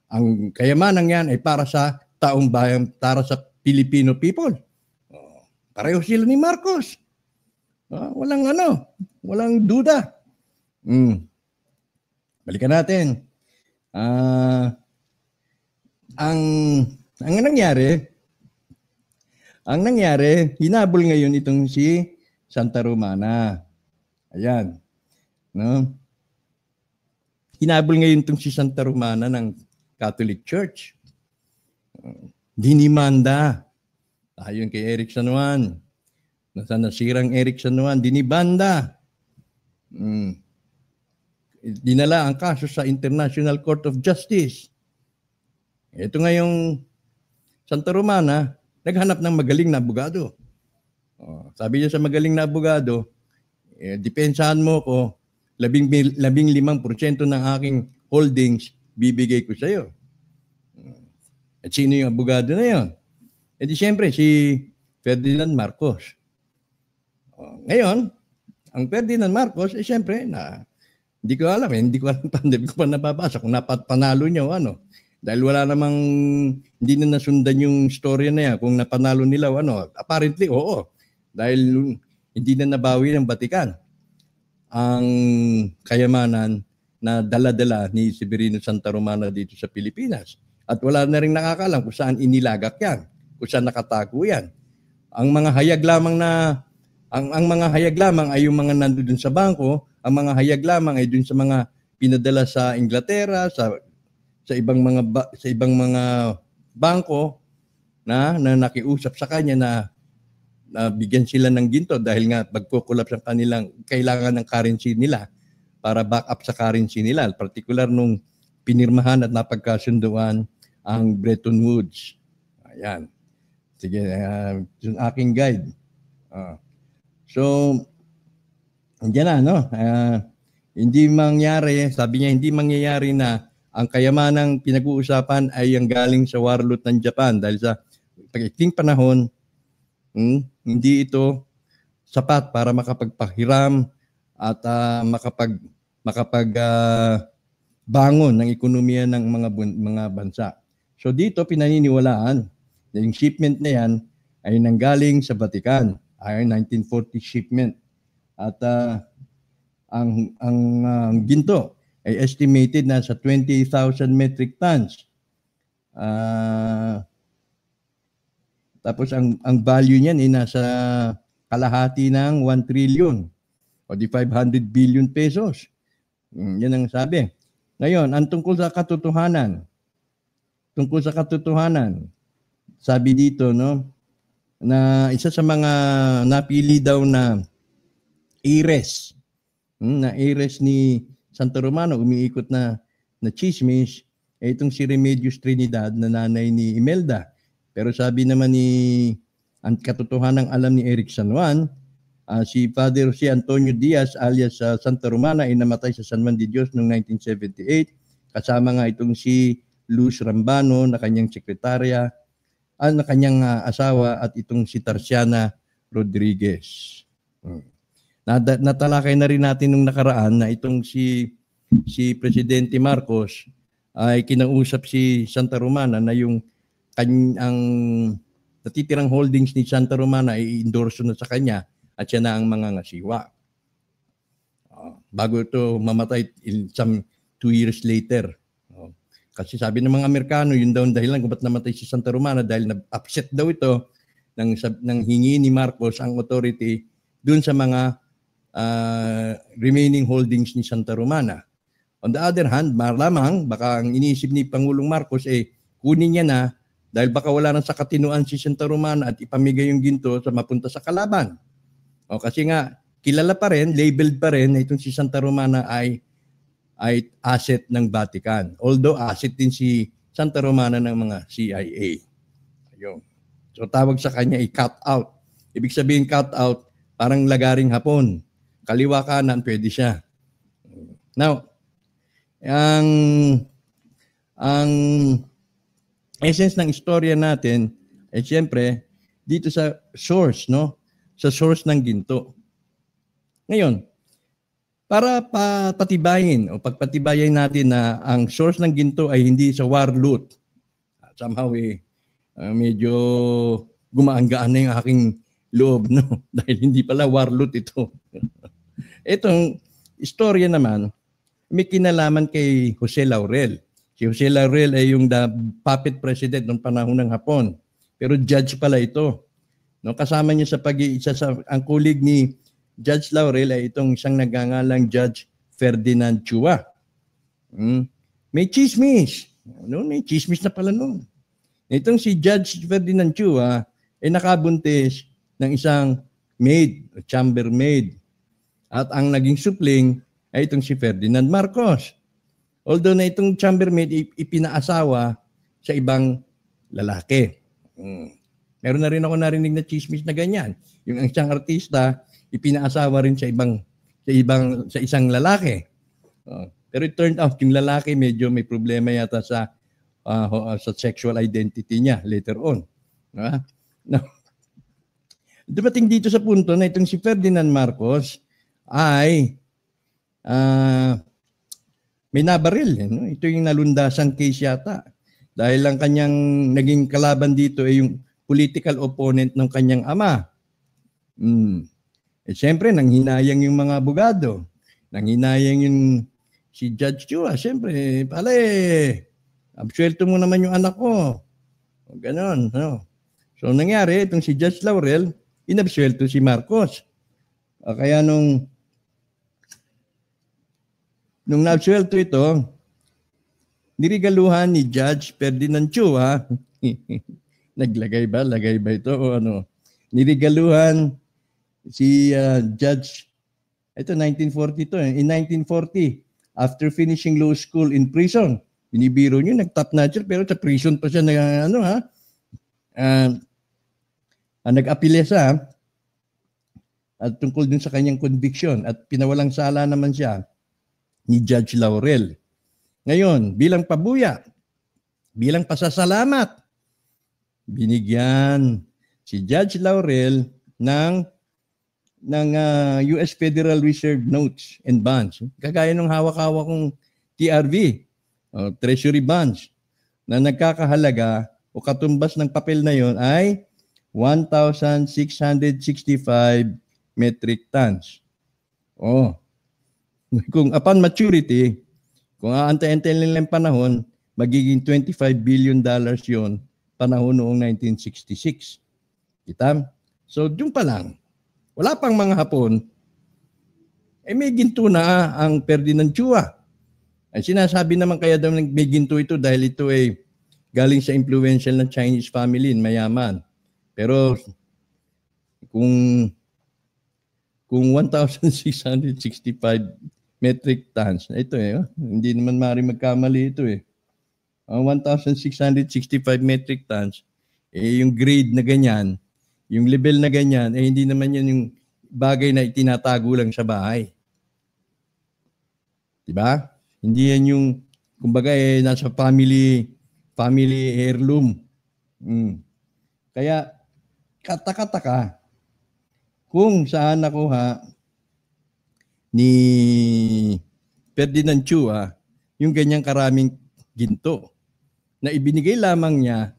ang kayamanan yan ay para sa taong bayan, para sa Filipino people. Pareho sila ni Marcos. Walang duda. Balikan natin. Ang nangyari, hinabol ngayon itong si Santa Romana. Ayan. No? Hinabol ngayon itong si Santa Romana ng Catholic Church. Dinimanda. Ayon kay Eric San Juan. Nasirang Eric San Juan, dinibanda. Dinala ang kaso sa International Court of Justice. Ito nga yung Santa Romana, naghanap ng magaling na abogado. Sabi niya sa magaling na abogado, depensahan mo ko, 15% ng aking holdings, bibigay ko sa iyo. At sino yung abogado na yun? E di siyempre, si Ferdinand Marcos. Ngayon, ang Ferdinand Marcos, siyempre, hindi ko alam hindi ko pa nababasa kung napanalo niya o ano. Dahil wala namang, hindi na nasundan yung storya na yan kung napanalo nila o ano. Apparently, oo. Dahil hindi na nabawi ng Vatican ang kayamanan na dala-dala ni Severino Santa Romana dito sa Pilipinas. At wala na rin nakakalam kung saan inilagak yan, kung saan nakatago yan. Ang mga hayag lamang ang mga hayag lamang ay yung mga nandoon sa bangko, ang mga hayag lamang ay dun sa mga pinadala sa Inglaterra, sa ibang mga bangko na nakiusap sa kanya na bigyan sila ng ginto dahil nga pagkukulap sa kanilang kailangan ng currency nila para back up sa currency nila, particular nung pinirmahan at napagkasunduan ang Bretton Woods. Ayan. Sige, yung aking guide. So, andyan na, no? Hindi mangyari, sabi niya, hindi mangyayari na ang kayamanang pinag-uusapan ay ang galing sa warlord ng Japan dahil sa pag-ikling panahon, hindi ito sapat para makapagpahiram at makapagbangon ng ekonomiya ng mga bansa. So dito pinaniniwalaan na yung shipment na yan ay nanggaling sa Vatican, ay 1940 shipment. At ang ginto ay estimated na sa 20,000 metric tons. Tapos ang value niyan ay nasa kalahati ng 1 trillion o di 500 billion pesos. Yan ang sabi. Ngayon, ang tungkol sa katotohanan, sabi dito, no, na isa sa mga napili daw na heiress ni Santa Romana, umiikot na chismis, itong si Remedios Trinidad na nanay ni Imelda. Pero sabi naman ang katotohanan alam ni Eric San Juan, si Father si Antonio Diaz alias Santa Romana ay namatay sa San Juan de Dios noong 1978. Kasama nga itong si Luz Rambano na kanyang sekretarya, na kanyang asawa at itong si Tarsiana Rodriguez. Natalakay na rin natin nung nakaraan na itong si Presidente Marcos ay kinausap si Santa Romana na yung ang natitirang holdings ni Santa Romana ay endorso na sa kanya at siya na ang mangangasiwa. Bago ito mamatay some 2 years later. Kasi sabi ng mga Amerikano, yun daw ang dahilan kung ba't namatay si Santa Romana dahil na-upset daw ito ng hingi ni Marcos ang authority dun sa mga remaining holdings ni Santa Romana. On the other hand, malamang baka ang iniisip ni Pangulong Marcos kunin niya na dahil baka wala nang sa katinuan si Santa Romana at ipamigay yung ginto sa mapunta sa kalaban. Kasi nga, kilala pa rin, labeled pa rin na itong si Santa Romana ay asset ng Vatican. Although asset din si Santa Romana ng mga CIA. Ayun. So tawag sa kanya cut out. Ibig sabihin cut out, parang lagaring hapon. Kaliwa kanan, pwede siya. Now, ang essence ng istorya natin ay siyempre dito sa source, no? Sa source ng ginto. Ngayon, para patibayin o pagpatibayin natin na ang source ng ginto ay hindi sa war loot. Somehow medyo gumaanggaan na yung aking loob, no? Dahil hindi pala war loot ito. Itong istorya naman, may kinalaman kay Jose Laurel. Si Jose Laurel ay yung puppet president noong panahon ng Hapon. Pero judge pala ito. No, kasama niya ang kulig ni Judge Laurel ay itong isang nagangalang Judge Ferdinand Chua. May chismis. No, may chismis na pala noon. Itong si Judge Ferdinand Chua ay nakabuntis ng isang maid, chambermaid. At ang naging supling ay itong si Ferdinand Marcos. Although na itong chambermaid ipinaasawa sa ibang lalaki. Meron na rin ako narinig na chismis na ganyan. Yung isang artista ipinaasawa rin sa isang lalaki. Pero it turned out yung lalaki medyo may problema yata sa sexual identity niya later on. Now, dumating dito sa punto na itong si Ferdinand Marcos ay may nabaril. No? Ito yung nalundasang case yata. Dahil ang kanyang naging kalaban dito ay yung political opponent ng kanyang ama. Siyempre, nanghinayang yung mga abogado. Nanghinayang yung si Judge Chua. Siyempre, absuelto mo naman yung anak ko. Ganon. No? So, nangyari, itong si Judge Laurel, inabsuelto si Marcos. Kaya nung naabsuelto ito, nirigaluhan ni Judge Ferdinand Chua, lagay ba ito o ano? Nirigaluhan si Judge, ito 1940 to. In 1940, after finishing law school in prison, binibiro niyo, nag-top notcher, pero sa prison pa siya nag-apilya siya at tungkol dun sa kanyang conviction at pinawalang sala naman siya ni Judge Laurel. Ngayon, bilang pabuya, bilang pasasalamat, binigyan si Judge Laurel ng US Federal Reserve Notes and Bonds. Kagaya ng hawak-hawak kong TRV, Treasury Bonds, na nagkakahalaga o katumbas ng papel na yon ay 1,665 metric tons. Kung upon maturity, kung aantay-antay nila yung panahon, magiging $25 billion yon panahon noong 1966. Kita? So, doon pa lang. Wala pang mga Hapon, may ginto na ang Ferdinand Chua. Ang sinasabi naman kaya daw may ginto ito dahil ito ay galing sa influential na Chinese family, mayaman. Pero kung 1,665 metric tons, ito hindi naman maaaring magkamali ito . 1,665 metric tons, yung grade na ganyan, yung level na ganyan, hindi naman yan yung bagay na itinatago lang sa bahay. Diba? Hindi yan yung, kumbaga, nasa family heirloom. Kaya, kataka-taka, kung saan nakuha ni Ferdinand Chua yung ganyang karaming ginto na ibinigay lamang niya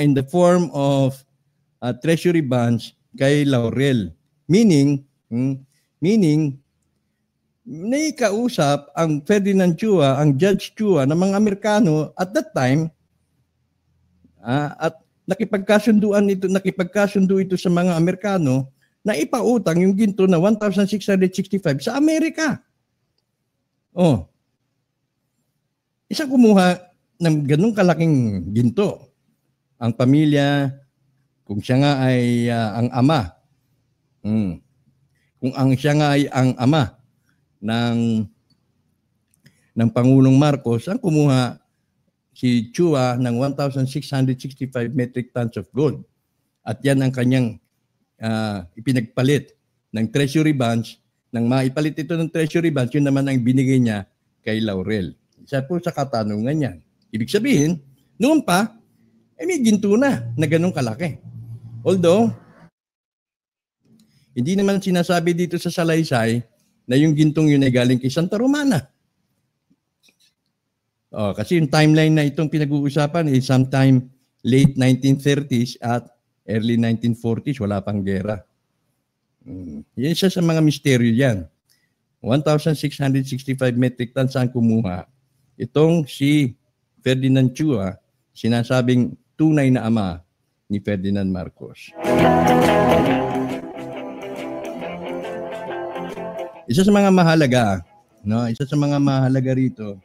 in the form of treasury bonds kay Laurel. Meaning, naikausap ang Ferdinand Chua, ang Judge Chua ng mga Amerikano at that time at nakipagkasundo ito sa mga Amerikano na ipautang yung ginto na 1,665 sa Amerika. Isa kumuha ng ganung kalaking ginto. Ang pamilya, kung siya nga ay ang ama, kung siya nga ay ang ama ng Pangulong Marcos, ang kumuha si Chua ng 1,665 metric tons of gold. At yan ang kanyang ipinagpalit ng treasury bonds. Nang maipalit ito ng treasury bonds, yun naman ang binigay niya kay Laurel. Isa po sa katanungan niya. Ibig sabihin, noon pa, may ginto na ganun kalaki. Although, hindi naman sinasabi dito sa salaysay na yung gintong yun ay galing kay Santa Romana. Kasi yung timeline na itong pinag-uusapan is sometime late 1930s at early 1940s, wala pang gera. Yan isa sa mga misteryo yan. 1,665 metric tons saan kumuha. Itong si Ferdinand Chua, sinasabing tunay na ama ni Ferdinand Marcos. Isa sa mga mahalaga, isa sa mga mahalaga rito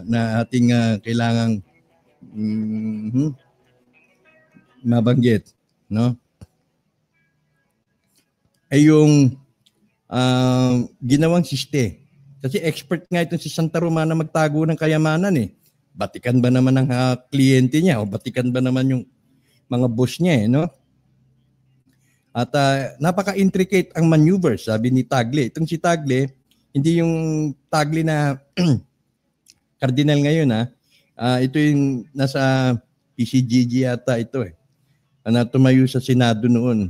na ating kailangang mabanggit, ay yung ginawang siste. Kasi expert nga itong si Santa Romana magtago ng kayamanan eh. Batikan ba naman ang kliyente niya o batikan ba naman yung mga boss niya At napaka-intricate ang maneuvers, sabi ni Tagle. Itong si Tagle, hindi yung Tagle na cardinal ngayon ito yung nasa PCGG yata ito na tumayo sa Senado noon.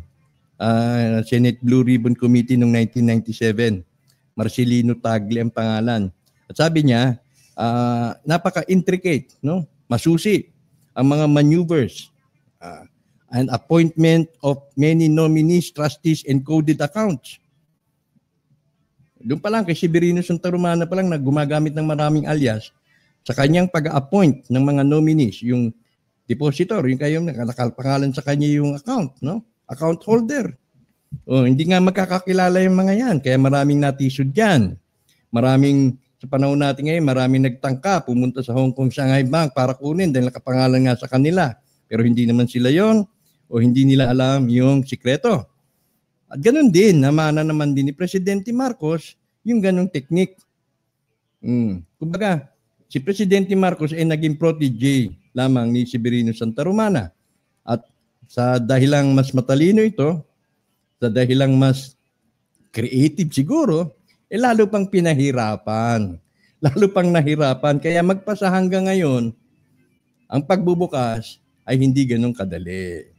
Senate Blue Ribbon Committee noong 1997. Marcelino Tagle ang pangalan. At sabi niya, napaka-intricate, masusi ang mga maneuvers and appointment of many nominees, trustees, and coded accounts. Doon pa lang kay Severino Santa Romana pa lang na gumagamit ng maraming alias sa kanyang pag-appoint ng mga nominees, yung depositor, yung kayo nakapangalan sa kanya yung account, account holder. Hindi nga magkakakilala yung mga yan. Kaya maraming natisod dyan. Sa panahon natin ngayon, maraming nagtangka, pumunta sa Hong Kong Shanghai Bank para kunin dahil nakapangalan nga sa kanila. Pero hindi naman sila yon o hindi nila alam yung sikreto. At ganun din, namana naman din ni Presidente Marcos yung ganung teknik. Kumbaga, si Presidente Marcos ay naging protege lamang ni Severino Santa Romana. At sa dahilang mas matalino ito, sa dahilang mas creative siguro, lalo pang pinahirapan. Lalo pang nahirapan. Kaya magpasa hanggang ngayon, ang pagbubukas ay hindi ganun kadali.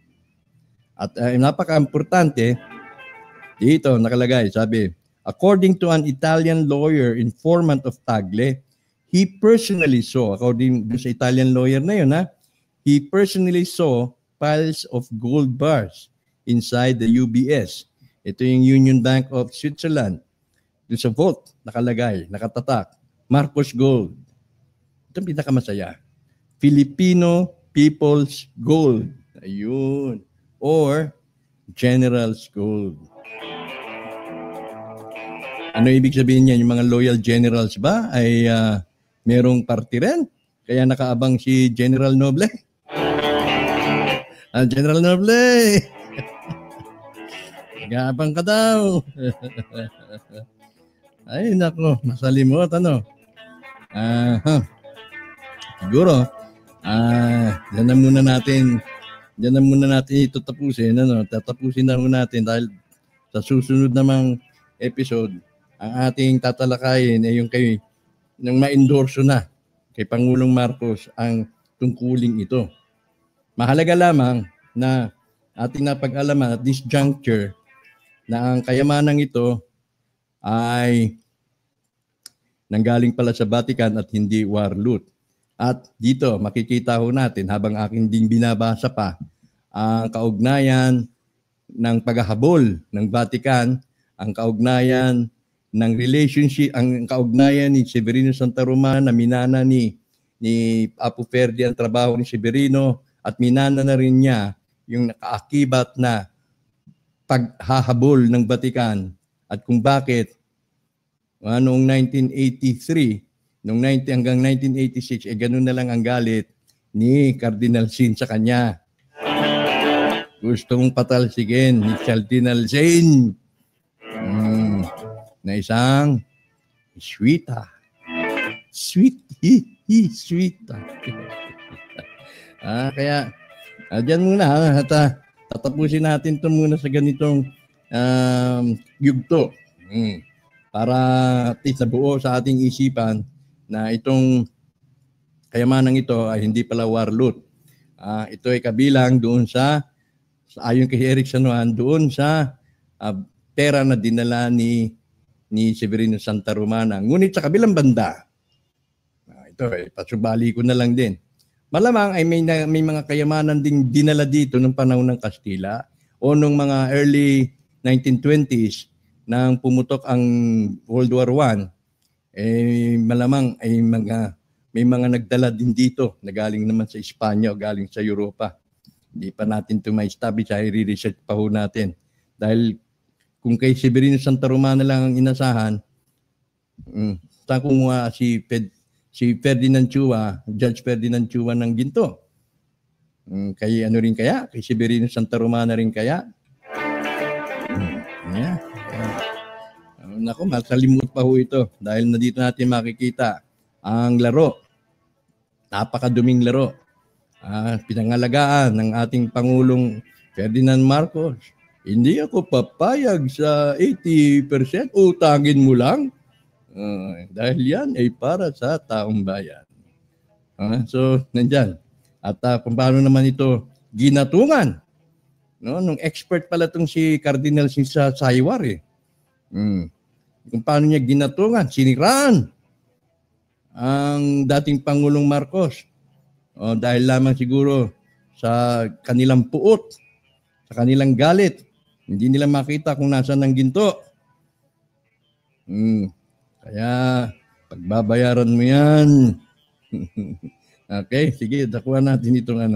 At napaka-importante, dito nakalagay, sabi, according to an Italian lawyer, informant of Tagle, he personally saw, according sa Italian lawyer na yun, he personally saw piles of gold bars inside the UBS. Ito yung Union Bank of Switzerland. Doon sa vault, nakalagay, nakatatak, Marcos Gold. Ito ang pinakamasaya. Filipino People's Gold. Ayun. Or General's Gold. Ano ibig sabihin niyan? Yung mga loyal generals ba ay merong party rin? Kaya nakaabang si General Noble? General Noble! Nag-aabang ka daw. Ay, nako, masalimot, siguro, Diyan na muna natin ito tapusin. Tatapusin na muna natin dahil sa susunod namang episode, ang ating tatalakayin ay yung nang ma-endorso na kay Pangulong Marcos ang tungkuling ito. Mahalaga lamang na ating napag-alaman at this juncture na ang kayamanang ito ay nanggaling pala sa Vatican at hindi war loot. At dito makikita ho natin habang aking ding binabasa pa ang kaugnayan ng paghahabol ng Vatican, ang kaugnayan ng relationship, ang kaugnayan ni Severino Santa Romana na minana ni Apo Ferdi ang trabaho ni Severino at minana na rin niya yung nakaakibat na paghahabol ng Vatican at kung bakit noong 1983 hanggang 1986, ganun na lang ang galit ni Cardinal Sin sa kanya. Gustong patalsigin ni Cardinal Sin na isang sweeta. Sweeta. Kaya, dyan muna. Tatapusin natin ito muna sa ganitong yugto. Para at least nabuo sa ating isipan na itong kayamanang ito ay hindi pala war loot. Ito ay kabilang doon ayon kay Eric Sanuan, doon sa pera na dinala ni Severino Santa Romana. Ngunit sa kabilang banda, ito pasubali ko na lang din. Malamang ay may mga kayamanan ding dinala dito ng panahon ng Kastila o nung mga early 1920s nang pumutok ang World War I, malamang ay may mga nagdala din dito na galing naman sa Espanya o galing sa Europa. Hindi pa natin ito ma-establish, i-research pa ho natin. Dahil kung kay Severino Santa Romana lang ang inasahan, saan kumuha si Ferdinand Chua, Judge Ferdinand Chua ng ginto? Kay ano rin kaya? Kay Severino Santa Romana rin kaya? Naku, masalimut pa ho ito dahil na dito natin makikita ang laro. Napakaduming laro. Pinangalagaan ng ating Pangulong Ferdinand Marcos. Hindi ako papayag sa 80%, utangin mo lang. Dahil yan ay para sa taong bayan. So, nandyan. At kung paano naman ito ginatungan. Nung expert pala itong si Cardinal Sisa Saywar kung paano niya ginatungan, siniraan ang dating Pangulong Marcos. Dahil lamang siguro sa kanilang puot, sa kanilang galit. Hindi nila makita kung nasaan ang ginto. Kaya, pagbabayaran mo yan. Okay, sige, dakuha natin itong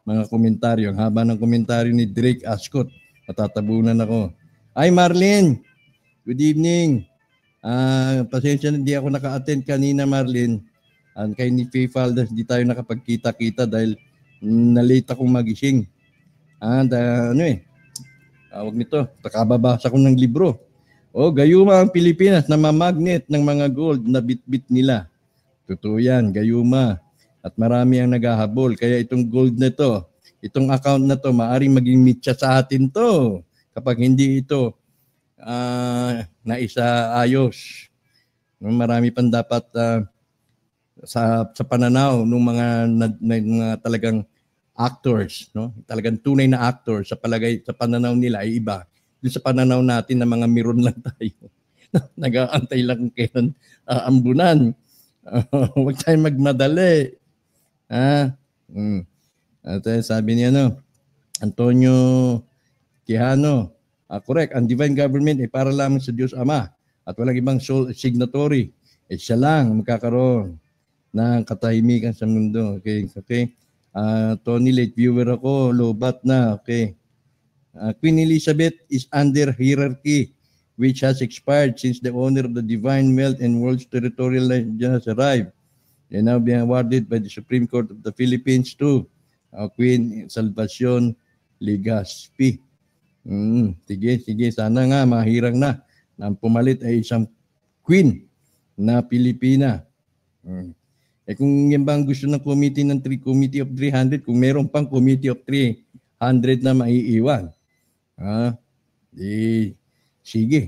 mga komentaryo. Ang haba ng komentaryo ni Drake Ascot. Matatabunan ako. Hi Marlene, good evening. Pasensya na hindi ako naka-attend kanina Marlene. Kay ni Faye Faldas, hindi tayo nakapagkita-kita dahil na-late akong magising. Tawag nito, nakababasa ko ng libro. Gayuma ang Pilipinas na mamagnet ng mga gold na bit-bit nila. Totoo yan, gayuma. At marami ang naghahabol. Kaya itong gold na to, itong account na to, maaaring maging mitya sa atin to. Kapag hindi ito naisaayos. Marami pang dapat sa pananaw ng mga talagang actors, no? Talagang tunay na actor sa pananaw nila ay iba. Doon sa pananaw natin na mga miron lang tayo. Nag-aantay lang kailan ambunan. Huwag tayong magmadali. At sabi niya Antonio Quijano, correct, ang divine government ay para lamang sa Diyos Ama at walang ibang sole signatory. Siya lang magkakaroon ng katahimikan sa mundo. Okay. Tony, late viewer ako, lobat na. Okay. Queen Elizabeth is under hierarchy which has expired since the owner of the divine wealth and world's territorial land has arrived. They now being awarded by the Supreme Court of the Philippines to Queen Salvacion Legazpi. Sige. Sana nga mahirang na ang pumalit ay isang queen na Pilipina. Kung yan ba ang gusto ng Committee of 300, kung meron pang Committee of 300 na maiiwan, sige.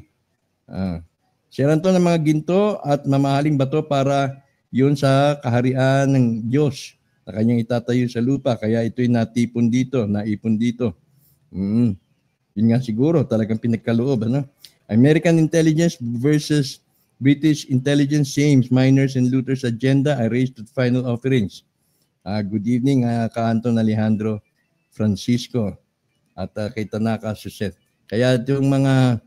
Siran to ng mga ginto at mamahaling bato para yun sa kaharian ng Diyos na kanyang itatayo sa lupa. Kaya ito'y naipon dito. Yun nga siguro, talagang pinagkaloob. American intelligence versus British intelligence, James, Miners, and Luther's agenda are raised to final offerings. Good evening, Ka-Anton Alejandro Francisco at kay Tanaka Suset. Kaya itong mga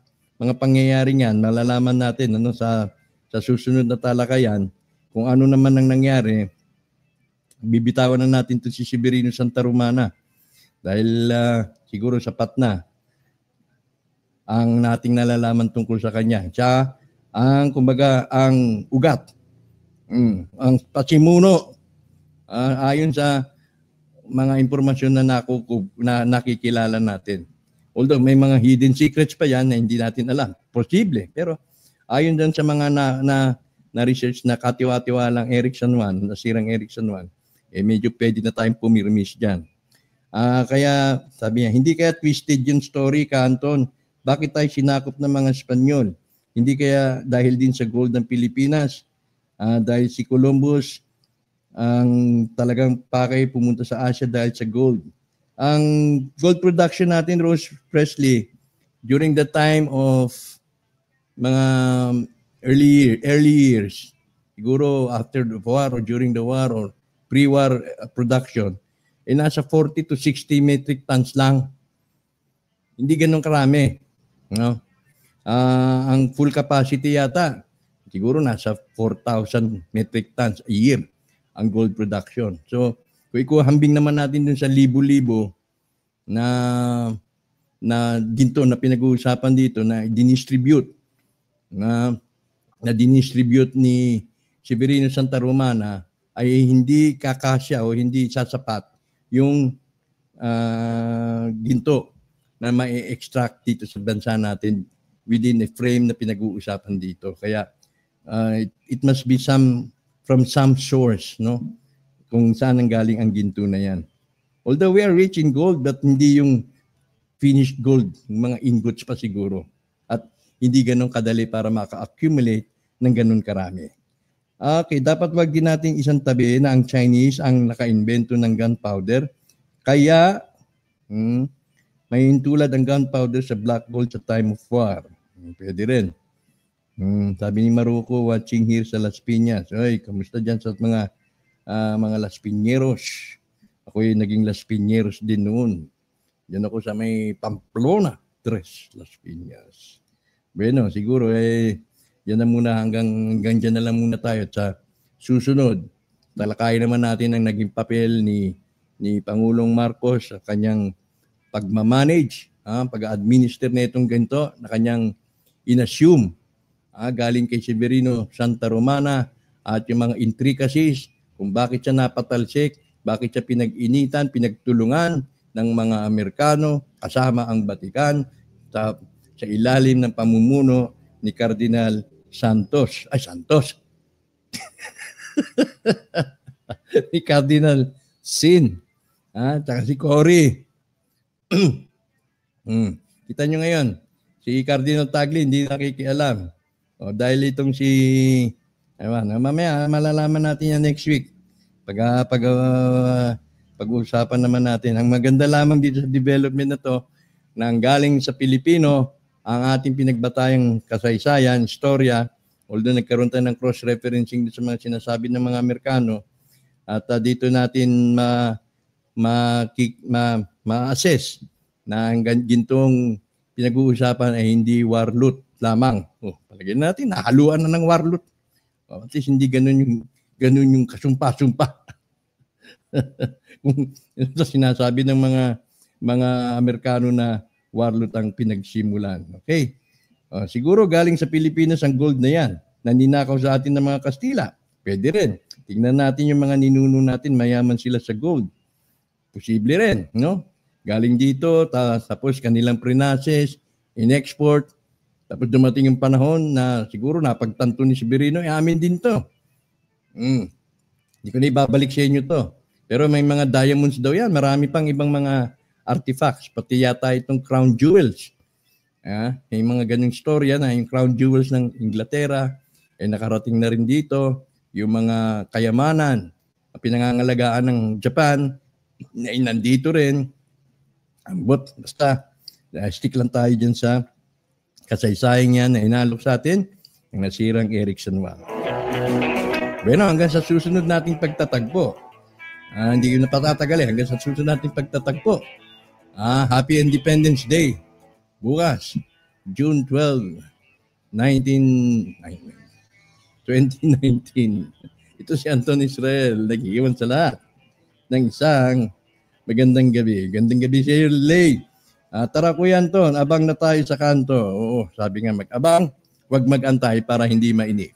pangyayari niyan, malalaman natin sa susunod na talakayan kung ano naman ang nangyari. Bibitawan na natin ito si Severino Santa Romana dahil siguro sapat na ang nating nalalaman tungkol sa kanya. Siya ang ugat, ang pasimuno ayon sa mga impormasyon na nakikilala natin. Although may mga hidden secrets pa yan na hindi natin alam. Posible. Pero ayon dyan sa mga na-research na katiwa-tiwalang Erickson 1, nasirang Erickson 1, medyo pwede na tayong pumirmis dyan. Kaya sabi niya, hindi kaya twisted yung story, Ka-Anton? Bakit tayo sinakop ng mga Espanyol? Hindi kaya dahil din sa gold ng Pilipinas? Dahil si Columbus ang talagang pakay pumunta sa Asia dahil sa gold. Ang gold production natin, Rose Presley, during the time of mga early years, siguro after the war or during the war or pre-war production, nasa 40 to 60 metric tons lang. Hindi ganun karami. Ang full capacity yata, siguro nasa 4,000 metric tons a year ang gold production. So, kung ikuhambing naman natin dun sa libo-libo na ginto na pinag-uusapan dito na dinistribute ni Severino Santa Romana, ay hindi kakasya o hindi sasapat yung ginto na ma-extract dito sa bansa natin within a frame na pinag-uusapan dito. Kaya it must be from some source, no? Kung saan ang galing ang ginto na yan. Although we are rich in gold, but hindi yung finished gold, mga ingots pa siguro. At hindi ganun kadali para maka-accumulate ng ganun karami. Okay, dapat wag din natin isang tabi na ang Chinese ang naka-invento ng gunpowder. Kaya, may intulad ang gunpowder sa black gold sa time of war. Pwede rin. Sabi ni Maruco, watching here sa Las Piñas. Oy, kamusta dyan sa mga Las Piñeros? Ako yung naging Las Piñeros din noon. Diyan ako sa may Pamplona, Las Piñas. Bueno, siguro yan na muna hanggang dyan na lang muna tayo. At sa susunod, talakayin naman natin ang naging papel ni Pangulong Marcos sa kanyang pagmamanage, pag-administer na itong ganito na kanyang inassume galing kay Severino Santa Romana at yung mga intricacies kung bakit siya napatalsik, bakit siya pinag-initan, pinagtulungan ng mga Amerikano kasama ang Batikan sa ilalim ng pamumuno ni Cardinal Santos. Ni Cardinal Sin. Tsaka si Cory. Kita nyo ngayon, si Cardinal Tagle hindi nakikialam. Dahil itong mamaya malalaman natin yan next week. Pag-uusapan naman natin. Ang maganda lamang dito sa development na to, nang galing sa Pilipino, ang ating pinagbatayang kasaysayan, istorya, although nagkaroon tayo ng cross-referencing sa mga sinasabi ng mga Amerikano, at dito natin ma-assess na ang gintong pinag-uusapan ay hindi warloot lamang. Palagay natin, nahaluan na ng warloot. At least hindi ganun yung kasumpa-sumpa. Kung ito sinasabi ng mga Amerikano na warloot ang pinagsimulan. Okay? Siguro galing sa Pilipinas ang gold na yan. Naninakaw sa atin ng mga Kastila. Pwede rin. Tingnan natin yung mga ninuno natin, mayaman sila sa gold. Posible rin, no? Galing dito, tapos kanilang prinases, in-export, tapos dumating yung panahon na siguro napagtanto ni Severino, amin din to. Hindi ko na ibabalik sa inyo to. Pero may mga diamonds daw yan. Marami pang ibang mga artifacts. Pati yata itong crown jewels. May mga ganung storya na yung crown jewels ng Inglaterra ay nakarating na rin dito. Yung mga kayamanan na pinangangalagaan ng Japan na nandito rin. Basta stick lang tayo dyan sa kasaysayan yan na inalok sa atin ng nasirang Eric San Juan. Bueno, hanggang sa susunod nating pagtatagpo. Hindi ko na patatagal hanggang sa susunod nating pagtatagpo. Happy Independence Day. Bukas, June 12, 2019. Ito si Anton Israel, nag-iwan sa lahat ng isang magandang gabi. Gandang gabi sa iyo, Lay. Tara Kuya Anton, abang na tayo sa kanto. Oo, sabi nga mag-abang, huwag mag-antay para hindi mainip.